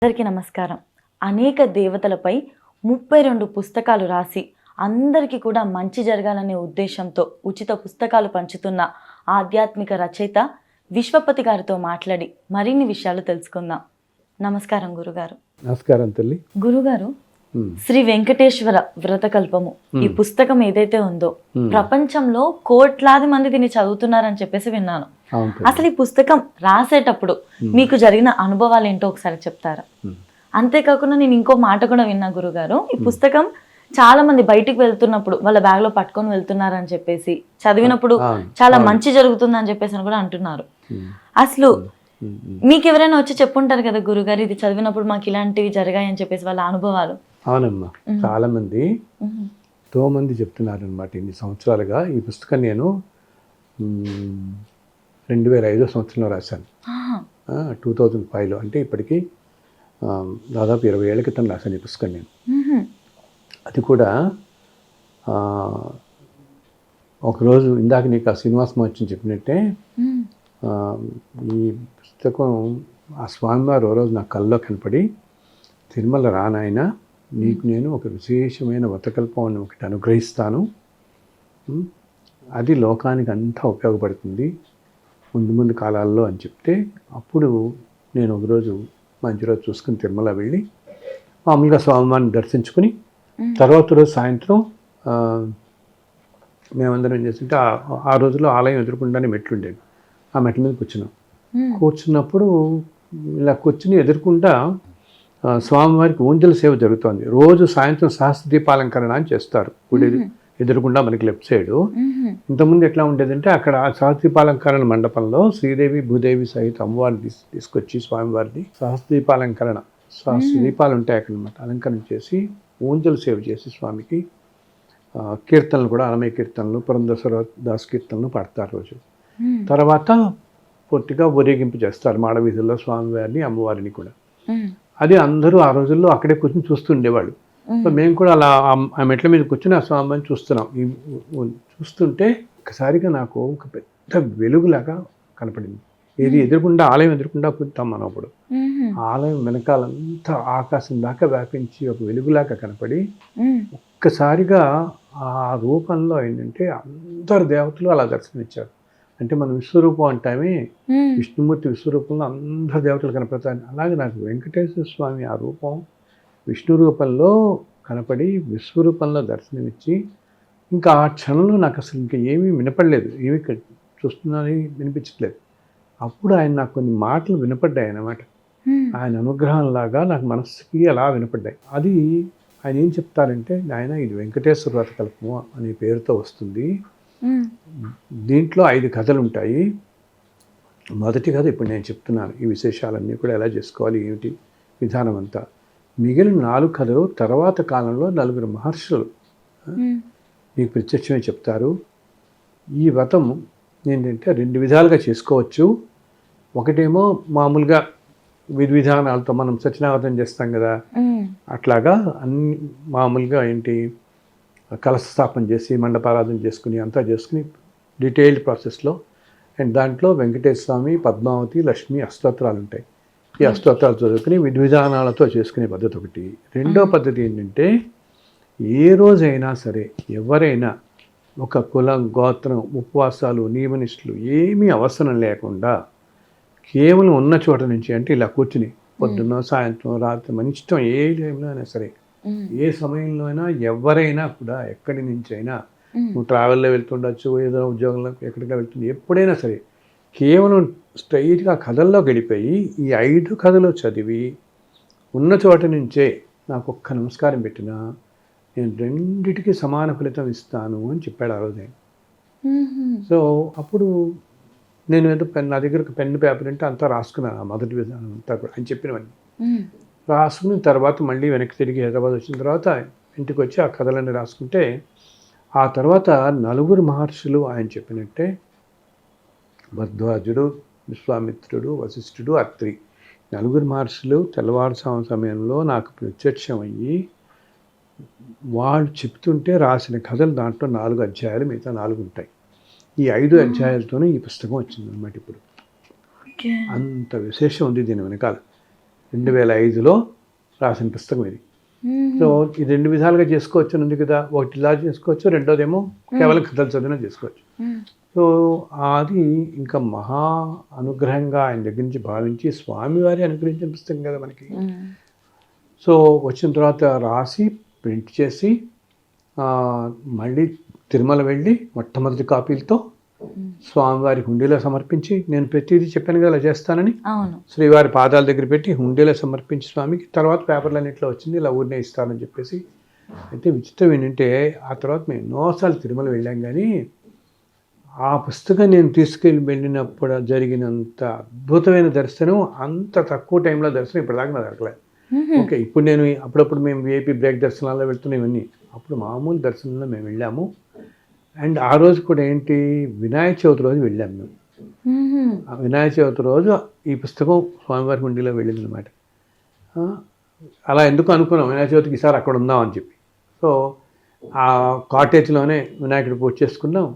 అందరికీ నమస్కారం. అనేక దేవతలపై 32 పుస్తకాలు రాసి అందరికీ కూడా మంచి జరగాలనే ఉద్దేశంతో ఉచిత పుస్తకాలు పంచుతున్న ఆధ్యాత్మిక రచయిత విశ్వపతి గారితో మాట్లాడి మరిన్ని విషయాలు తెలుసుకుందాం. నమస్కారం గురుగారు. నమస్కారం తల్లి. గురుగారు, శ్రీ వెంకటేశ్వర వ్రతకల్పము ఈ పుస్తకం ఏదైతే ఉందో ప్రపంచంలో కోట్లాది మంది దీన్ని చదువుతున్నారని చెప్పేసి విన్నాను. అసలు ఈ పుస్తకం రాసేటప్పుడు మీకు జరిగిన అనుభవాలు ఏంటో ఒకసారి చెప్తారా? అంతేకాకుండా నేను ఇంకో మాట కూడా విన్నా గురుగారు, ఈ పుస్తకం చాలా మంది బయటికి వెళ్తున్నప్పుడు వాళ్ళ బ్యాగ్ లో పట్టుకొని వెళ్తున్నారని చెప్పేసి, చదివినప్పుడు చాలా మంచి జరుగుతుందని చెప్పేసి అని కూడా అంటున్నారు. అసలు మీకు ఎవరైనా వచ్చి చెప్పుంటారు కదా గురుగారు, ఇది చదివినప్పుడు మాకు ఇలాంటివి జరిగాయని చెప్పేసి వాళ్ళ అనుభవాలు? అవునమ్మా, చాలా మంది ఎంతో మంది చెప్తున్నారు అనమాట. ఇన్ని సంవత్సరాలుగా ఈ పుస్తకం నేను 2005 సంవత్సరంలో రాశాను. 2005లో, అంటే ఇప్పటికీ దాదాపు 20 ఏళ్ల క్రితం రాశాను ఈ పుస్తకం నేను. అది కూడా ఒకరోజు ఇందాక నీకు ఆ శ్రీనివాస మహర్షిని చెప్పినట్టే ఈ పుస్తకం ఆ స్వామివారు ఓ రోజు నా కల్లో కనపడి, తిరుమల రానాయన, నీకు నేను ఒక విశేషమైన వ్రతకల్పం ఒకటి అనుగ్రహిస్తాను, అది లోకానికి అంతా ఉపయోగపడుతుంది ముందు ముందు కాలాల్లో అని చెప్తే, అప్పుడు నేను ఒకరోజు మంచి రోజు చూసుకుని తిరుమల వెళ్ళి మామూలుగా స్వామివారిని దర్శించుకుని తర్వాత రోజు సాయంత్రం మేమందరం ఏం చేస్తుంటే ఆ రోజుల్లో ఆలయం ఎదుర్కొండానే మెట్లు ఉండేవి. ఆ మెట్ల మీద కూర్చున్నాం. కూర్చున్నప్పుడు ఇలా కూర్చుని ఎదుర్కొంటా స్వామివారికి ఊంజల సేవ జరుగుతోంది. రోజు సాయంత్రం సహస్ర దీపాలంకరణ అని చేస్తారు గుడి ఎదురుకుండా మనకి లెఫ్ట్ సైడు. ఇంతకుముందు ఎట్లా ఉండేదంటే అక్కడ సహస్రదీపాలంకరణ మండపంలో శ్రీదేవి భూదేవి సహిత అమ్మవారిని తీసుకొచ్చి స్వామివారిని సహస్రదీపాలంకరణ దీపాలు ఉంటాయి అక్కడ అనమాట, అలంకరణ చేసి ఊంజల సేవ చేసి స్వామికి కీర్తనలు కూడా అన్నమయ్య కీర్తనలు, పురంధేశ్వర దాస్ కీర్తనలు పాడతారు రోజు. తర్వాత పొట్టిగా ఊరేగింపు చేస్తారు మాడవీధుల్లో స్వామివారిని అమ్మవారిని కూడా. అది అందరూ ఆ రోజుల్లో అక్కడే కూర్చొని చూస్తుండేవాళ్ళు. మేము కూడా అలా ఆ మెట్ల మీద కూర్చొని ఆ స్వామిని చూస్తున్నాం. చూస్తుంటే ఒకసారిగా నాకు ఒక పెద్ద వెలుగులాగా కనపడింది. ఏది ఎదురుకుండా, ఆలయం ఎదురుకుండా కూర్చుంటాం మనం అప్పుడు. ఆలయం వెనకాలంతా ఆకాశం దాకా వ్యాపించి ఒక వెలుగులాగా కనపడి, ఒక్కసారిగా ఆ రూపంలో ఏంటంటే అందరు దేవతలు అలా దర్శనమిచ్చారు. అంటే మనం విశ్వరూపం అంటామే, విష్ణుమూర్తి విశ్వరూపంలో అందరు దేవతలు కనపడతారు. అలాగే నాకు వెంకటేశ్వర స్వామి ఆ రూపం విష్ణు రూపంలో కనపడి విశ్వరూపంలో దర్శనమిచ్చి, ఇంకా ఆ క్షణంలో నాకు అసలు ఇంకా ఏమీ వినపడలేదు, ఏమీ చూస్తున్నానని వినిపించట్లేదు. అప్పుడు ఆయన నాకు కొన్ని మాటలు వినపడ్డాయి అన్నమాట. ఆయన అనుగ్రహంలాగా నాకు మనస్సుకి అలా వినపడ్డాయి. అది ఆయన ఏం చెప్తారంటే, ఆయన ఇది వెంకటేశ్వర వ్రతకల్పము అనే పేరుతో వస్తుంది, దీంట్లో 5 కథలు ఉంటాయి. మొదటి కథ ఇప్పుడు నేను చెప్తున్నాను, ఈ విశేషాలన్నీ కూడా ఎలా చేసుకోవాలి ఏమిటి విధానం అంతా. మిగిలిన 4 కథలు తర్వాత కాలంలో 4 మహర్షులు మీకు ప్రత్యక్షమే చెప్తారు. ఈ వ్రతం ఏంటంటే 2 విధాలుగా చేసుకోవచ్చు. ఒకటేమో మామూలుగా విధి విధానాలతో మనం సత్యనారాయణ చేస్తాం కదా, అట్లాగా అన్ని మామూలుగా ఏంటి కలశ స్థాపన చేసి మండపారాధన చేసుకుని అంతా చేసుకుని డీటెయిల్డ్ ప్రాసెస్లో. అండ్ దాంట్లో వెంకటేశ్వర స్వామి, పద్మావతి, లక్ష్మి అష్టోత్తరాలు ఉంటాయి. ఈ అష్టోత్తరాలు చదువుకుని విధి విధానాలతో చేసుకునే పద్ధతి ఒకటి. రెండో పద్ధతి ఏంటంటే, ఏ రోజైనా సరే ఎవరైనా ఒక కులం, గోత్రం, ఉపవాసాలు, నియమనిష్టలు ఏమీ అవసరం లేకుండా కేవలం ఉన్న చోట నుంచి, అంటే ఇలా కూర్చుని పొద్దున్న, సాయంత్రం, రాత్రి, మన ఇష్టం ఏ టైంలో అయినా సరే, ఏ సమయంలో అయినా ఎవరైనా కూడా ఎక్కడి నుంచి అయినా, నువ్వు ట్రావెల్లో వెళ్తుండొచ్చు, ఏదో ఉద్యోగంలో ఎక్కడికి వెళ్తుంది, ఎప్పుడైనా సరే కేవలం స్ట్రైట్గా కథల్లో గడిపోయి ఈ 5 కథలు చదివి ఉన్న చోట నుంచే నాకు ఒక్క నమస్కారం పెట్టినా నేను 2టికి సమాన ఫలితం ఇస్తాను అని చెప్పాడు ఆ రోజు. సో అప్పుడు నేను ఏదో నా దగ్గర ఒక పెన్ను పేపర్ అంటే అంతా రాసుకున్నాను, ఆ మొదటి విధానం అంతా కూడా ఆయన చెప్పినవన్నీ రాసుకున్న తర్వాత మళ్ళీ వెనక్కి తిరిగి హైదరాబాద్ వచ్చిన తర్వాత ఇంటికి వచ్చి ఆ కథలన్నీ రాసుకుంటే, ఆ తర్వాత 4 మహర్షులు ఆయన చెప్పినట్టే భరద్వాజుడు, విశ్వామిత్రుడు, వశిష్ఠుడు, అత్రి 4 మహర్షులు తెల్లవారుజాము సమయంలో నాకు ప్రత్యక్షమయ్యి వాళ్ళు చెప్తుంటే రాసిన కథలు దాంట్లో 4 అధ్యాయాలు, మిగతా 4 ఉంటాయి. ఈ 5 అధ్యాయాలతోనే ఈ పుస్తకం వచ్చిందన్నమాట. ఇప్పుడు అంత విశేషం ఉంది దీని వెనకాల. 2005లో రాసిన పుస్తకం ఇది. సో ఇది 2 విధాలుగా చేసుకోవచ్చు ఉంది కదా, ఒకటి ఇలా చేసుకోవచ్చు, రెండోదేమో కేవలం కథలు చదివినా చేసుకోవచ్చు. సో అది ఇంకా మహా అనుగ్రహంగా ఆయన దగ్గర నుంచి భావించి స్వామివారి అనుగ్రహించిన పుస్తకం కదా మనకి. సో వచ్చిన తర్వాత రాసి ప్రింట్ చేసి మళ్ళీ తిరుమల వెళ్ళి మొట్టమొదటి కాపీలతో స్వామివారి హుండీలో సమర్పించి, నేను ప్రతిదీ చెప్పాను కదా అలా చేస్తానని, శ్రీవారి పాదాల దగ్గర పెట్టి హుండీలో సమర్పించి స్వామికి, తర్వాత పేపర్లన్నింటిలో వచ్చింది ఇలా ఊరినే ఇస్తానని చెప్పేసి. అయితే విచిత్రం ఏంటంటే ఆ తర్వాత మేము ఎన్నోసార్లు తిరుమల వెళ్ళాం, కానీ ఆ పుస్తకం నేను తీసుకెళ్ళి వెళ్ళినప్పుడు జరిగినంత అద్భుతమైన దర్శనం, అంత తక్కువ టైంలో దర్శనం ఇప్పటిదాకా నాకు దొరకలేదు. ఓకే, ఇప్పుడు నేను అప్పుడప్పుడు మేము విఐపి బ్రేక్ దర్శనాల్లో వెళ్తున్నాం ఇవన్నీ, అప్పుడు మామూలు దర్శనంలో మేము వెళ్ళాము. అండ్ ఆ రోజు కూడా ఏంటి, వినాయక చవితి రోజు వెళ్ళాము మేము. ఆ వినాయక చవితి రోజు ఈ పుస్తకం స్వామివారి హుండీలో వెళ్ళింది అనమాట. అలా ఎందుకు అనుకున్నాం వినాయక చవితికి ఈసారి అక్కడ ఉందాం అని చెప్పి. సో ఆ కాటేజ్లోనే వినాయకుడి పూజ చేసుకున్నాం,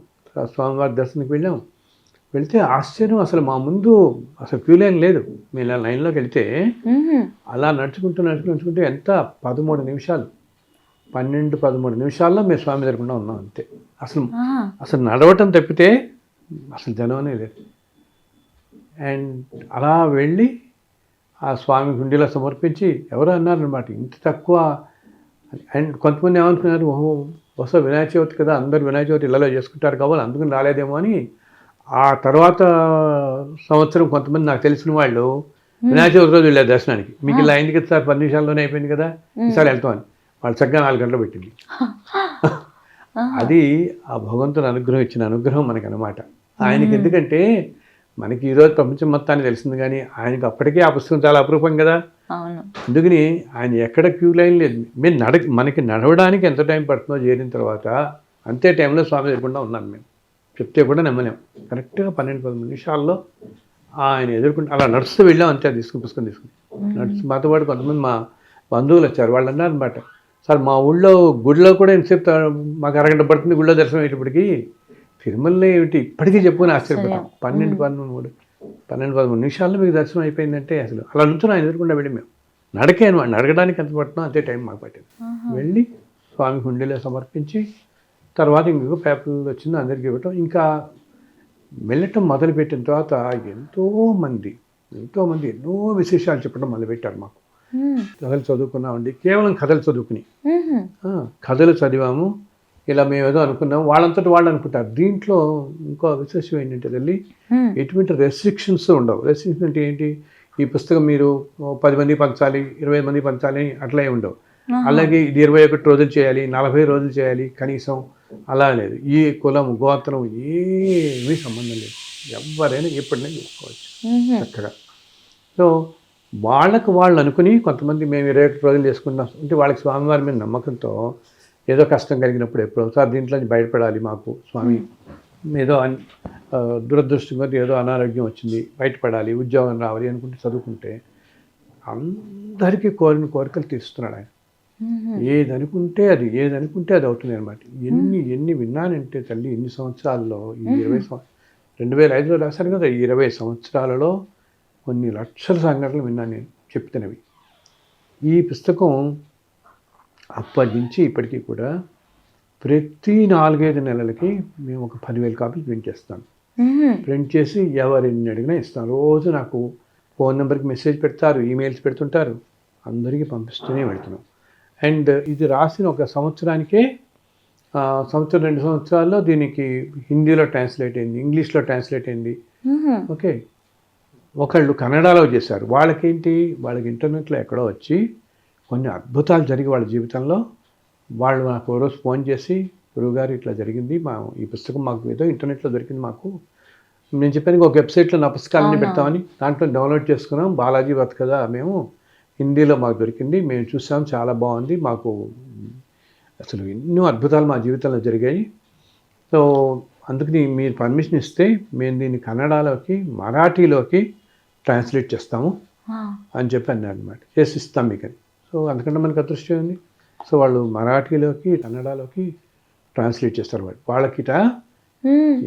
స్వామివారి దర్శనకి వెళ్ళాం. వెళితే ఆశ్చర్యం, అసలు మా ముందు అసలు క్యూ లైన్ లేదు. మేము ఇలా లైన్లోకి వెళ్తే అలా నడుచుకుంటూ ఎంత 13 నిమిషాలు 12-13 నిమిషాల్లో మేము స్వామి దగ్గరకుండా ఉన్నాం అంతే. అసలు నడవటం తప్పితే అసలు జనమనే లేదు. అండ్ అలా వెళ్ళి ఆ స్వామి హుండీలో సమర్పించి, ఎవరో అన్నారనమాట ఇంత తక్కువ. అండ్ కొంతమంది ఏమనుకున్నారు, బహుశా వినాయక చవితి కదా, అందరూ వినాయక చవితి ఇళ్ళలో చేసుకుంటారు కావాలి, అందుకని రాలేదేమో అని. ఆ తర్వాత సంవత్సరం కొంతమంది నాకు తెలిసిన వాళ్ళు వినాయక చవితి రోజు వెళ్ళారు దర్శనానికి. మీకు ఇలా అయింది కదా సార్, 10 నిమిషాల్లోనే అయిపోయింది కదా, ఈసారి వెళ్తామని. వాళ్ళు చక్కగా 4 గంటలు పెట్టింది. అది ఆ భగవంతుని అనుగ్రహం ఇచ్చిన అనుగ్రహం మనకి అనమాట. ఆయనకి ఎందుకంటే మనకి ఈరోజు ప్రపంచం మొత్తాన్ని తెలిసింది, కానీ ఆయనకి అప్పటికే ఆ పుస్తకం చాలా అపరూపం కదా. అందుకని ఆయన ఎక్కడ క్యూ లైన్ లేదు. మేము మనకి నడవడానికి ఎంత టైం పడుతుందో చేరిన తర్వాత అంతే టైంలో స్వామి ఎదుర్కొండా ఉన్నాం. మేము చెప్తే కూడా నమ్మలేం. కరెక్ట్గా 12-13 నిమిషాల్లో ఆయన ఎదుర్కొంటే అలా నడుస్తూ వెళ్ళాం అంతే. పుస్తకం తీసుకుని నడుస్తూ మాతో పాటు కొంతమంది మా బంధువులు వచ్చారు. వాళ్ళు అన్నారనమాట, సార్ మా ఊళ్ళో గుడిలో కూడా ఎంతసేపు మాకు 1 గంట పడుతుంది గుడిలో దర్శనం అయ్యేటప్పటికి, తిరుమలలో ఏమిటి ఇప్పటికీ చెప్పుకొని ఆశ్చర్యపడ్డాం. 12-13 నిమిషాల్లో మీకు దర్శనం అయిపోయిందంటే అసలు అలా నుంచి ఆయన ఎదుర్కొండా వెళ్ళి మేము నడకే అనమాట. నడకడానికి ఎంత పడుతుందో అంతే టైం మాకు పట్టింది. వెళ్ళి స్వామి హుండీలో సమర్పించి తర్వాత ఇంకొక పేపర్లు వచ్చిందో అందరికీ ఇవ్వటం. ఇంకా వెళ్ళటం మొదలుపెట్టిన తర్వాత ఎంతోమంది ఎన్నో విశేషాలు చెప్పడం మొదలుపెట్టారు మాకు. కథలు చదువుకున్నామండి, కేవలం కథలు చదువుకుని కథలు చదివాము. ఇలా మేము ఏదో అనుకున్నాం, వాళ్ళంతటి వాళ్ళు అనుకుంటారు. దీంట్లో ఇంకో విశేషం ఏంటంటే తల్లి, ఎటువంటి రెస్ట్రిక్షన్స్ ఉండవు. రెస్ట్రిక్షన్ అంటే ఏంటి, ఈ పుస్తకం మీరు 10 మంది పంచాలి, 20 మంది పంచాలి అట్లా ఉండవు. అలాగే ఇది 21 రోజులు చేయాలి, 40 రోజులు చేయాలి కనీసం, అలా లేదు. ఈ కులం గోత్రం ఏమీ సంబంధం లేదు, ఎవరైనా ఎప్పుడైనా చేసుకోవచ్చు చక్కగా. సో వాళ్ళకు వాళ్ళు అనుకుని కొంతమంది మేము 21 రోజులు చేసుకుంటాం అంటే వాళ్ళకి స్వామివారి మీద నమ్మకంతో ఏదో కష్టం కలిగినప్పుడు ఎప్పుడో సార్ దీంట్లో బయటపడాలి మాకు స్వామి, ఏదో దురదృష్టంగా ఏదో అనారోగ్యం వచ్చింది బయటపడాలి, ఉద్యోగం రావాలి అనుకుంటే చదువుకుంటే అందరికీ కోరిన కోరికలు తీరుస్తున్నాడు ఆయన. ఏదనుకుంటే అది అవుతుంది అనమాట. ఎన్ని విన్నానంటే తల్లి, ఇన్ని సంవత్సరాల్లో ఈ 2005లో రాశాను కదా, 20 సంవత్సరాలలో కొన్ని లక్షల సంఘటనలు విన్నాను నేను చెప్తున్నవి. ఈ పుస్తకం అప్పటి నుంచి ఇప్పటికీ కూడా ప్రతి 4-5 నెలలకి మేము ఒక 10,000 కాపీలు ప్రింట్ చేస్తాను. ప్రింట్ చేసి ఎవరిని అడిగినా ఇస్తాను. రోజు నాకు ఫోన్ నెంబర్కి మెసేజ్ పెడతారు, ఈమెయిల్స్ పెడుతుంటారు, అందరికీ పంపిస్తూనే వెళ్తున్నాం. అండ్ ఇది రాసిన ఒక సంవత్సరానికే 2 సంవత్సరాల్లో దీనికి హిందీలో ట్రాన్స్లేట్ అయింది, ఇంగ్లీష్లో ట్రాన్స్లేట్ అయింది. ఓకే, ఒకళ్ళు కన్నడలో చేశారు. వాళ్ళకి ఇంటర్నెట్లో ఎక్కడో వచ్చి కొన్ని అద్భుతాలు జరిగి వాళ్ళ జీవితంలో వాళ్ళు నాకు ఓ రోజు ఫోన్ చేసి, గురువుగారు ఇట్లా జరిగింది, ఈ పుస్తకం మాకు ఏదో ఇంటర్నెట్లో దొరికింది, మాకు నేను చెప్పాను ఒక వెబ్సైట్లో నా పుస్తకాలన్నీ పెడతామని, దాంట్లో డౌన్లోడ్ చేసుకున్నాం, బాలాజీ వత్ కదా మేము హిందీలో మాకు దొరికింది, మేము చూసాం, చాలా బాగుంది, మాకు అసలు ఎన్నో అద్భుతాలు మా జీవితంలో జరిగాయి. సో అందుకని మీరు పర్మిషన్ ఇస్తే మేము దీన్ని కన్నడలోకి మరాఠీలోకి ట్రాన్స్లేట్ చేస్తాము అని చెప్పి అన్నారు అనమాట. చేసి ఇస్తాం మీకు అని. సో అందుకంటే మనకు అదృష్టం ఉంది. సో వాళ్ళు మరాఠీలోకి కన్నడలోకి ట్రాన్స్లేట్ చేస్తారు. వాళ్ళకిట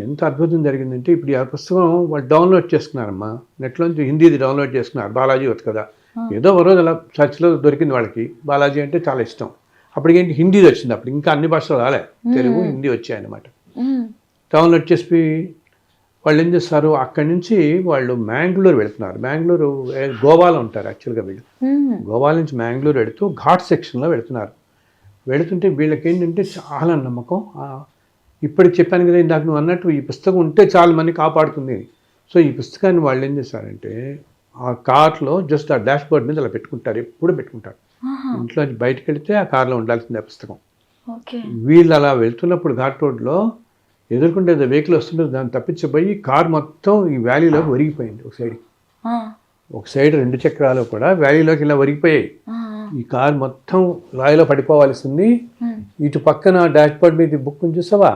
ఎంత అద్భుతం జరిగిందంటే ఇప్పుడు ఆ పుస్తకం వాళ్ళు డౌన్లోడ్ చేసుకున్నారమ్మా, నెట్లోంచి హిందీది డౌన్లోడ్ చేసుకున్నారు, బాలాజీ వత్ కదా ఏదో ఒక రోజు అలా చర్చ్లో దొరికింది వాళ్ళకి. బాలాజీ అంటే చాలా ఇష్టం. అప్పటికేంటి హిందీది వచ్చింది, అప్పుడు ఇంకా అన్ని భాషలు రాలే, తెలుగు హిందీ వచ్చాయి అన్నమాట. టౌన్లో వచ్చేసి వాళ్ళు ఏం చేస్తారు, అక్కడి నుంచి వాళ్ళు మ్యాంగ్లూరు వెళ్తున్నారు. మ్యాంగ్లూరు గోవాలో ఉంటారు యాక్చువల్గా వీళ్ళు. గోవా నుంచి మ్యాంగ్లూరు వెళుతూ ఘాట్ సెక్షన్లో వెళుతున్నారు. వెళుతుంటే వీళ్ళకి ఏంటంటే చాలా నమ్మకం. ఇప్పటికి చెప్పాను కదా ఇందాక నువ్వు అన్నట్టు, ఈ పుస్తకం ఉంటే చాలా మంది కాపాడుతుంది. సో ఈ పుస్తకాన్ని వాళ్ళు ఏం చేస్తారంటే ఆ కార్లో జస్ట్ ఆ డాష్ బోర్డ్ మీద అలా పెట్టుకుంటారు, ఎప్పుడు పెట్టుకుంటారు. ఇంట్లో బయటకు వెళితే ఆ కార్లో ఉండాల్సిందే ఆ పుస్తకం. వీళ్ళు అలా వెళ్తున్నప్పుడు ఘాట్ రోడ్లో ఎదుర్కొంటే వెహికల్ వస్తుంటే దాన్ని తప్పించబోయి కార్ మొత్తం ఈ వ్యాలీలోకి ఒరిగిపోయింది. ఒక సైడ్ 2 చక్రాలు కూడా వ్యాలీలోకి ఇలా ఒరిగిపోయాయి. ఈ కార్ మొత్తం రాయిలో పడిపోవాల్సింది. ఇటు పక్కన డాష్ బోర్డ్ మీద బుక్ చూసావా,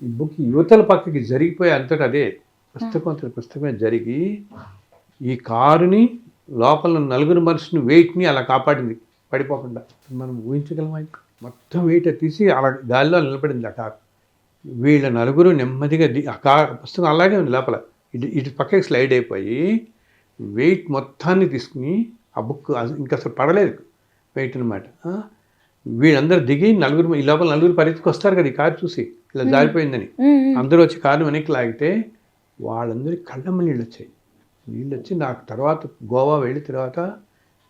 ఈ బుక్ యువతల పక్కకి జరిగిపోయి అంతటా అదే పుస్తకమే జరిగి ఈ కారుని లోపల 4 మనుషుని వెయిట్ని అలా కాపాడింది పడిపోకుండా. మనం ఊహించగలమా? మొత్తం వెయిట్ తీసి అలా గాలిలో నిలబడింది ఆ కారు. వీళ్ళ 4 నెమ్మదిగా ఆ కార్ పుస్తకం అలాగే ఉంది లోపల, ఇటు పక్కకి స్లైడ్ అయిపోయి వెయిట్ మొత్తాన్ని తీసుకుని ఆ బుక్ ఇంకా అసలు పడలేదు వెయిట్ అనమాట. వీళ్ళందరూ దిగి ఈ లోపల 4 పరిస్థితికి వస్తారు కదా ఈ కారు చూసి ఇలా జారిపోయిందని. అందరూ వచ్చి కారు వెనక్కి లాగితే వాళ్ళందరికీ కళ్ళమ్మ నీళ్ళు వచ్చాయి. నీళ్ళు వచ్చి నాకు తర్వాత గోవా వెళ్ళి తర్వాత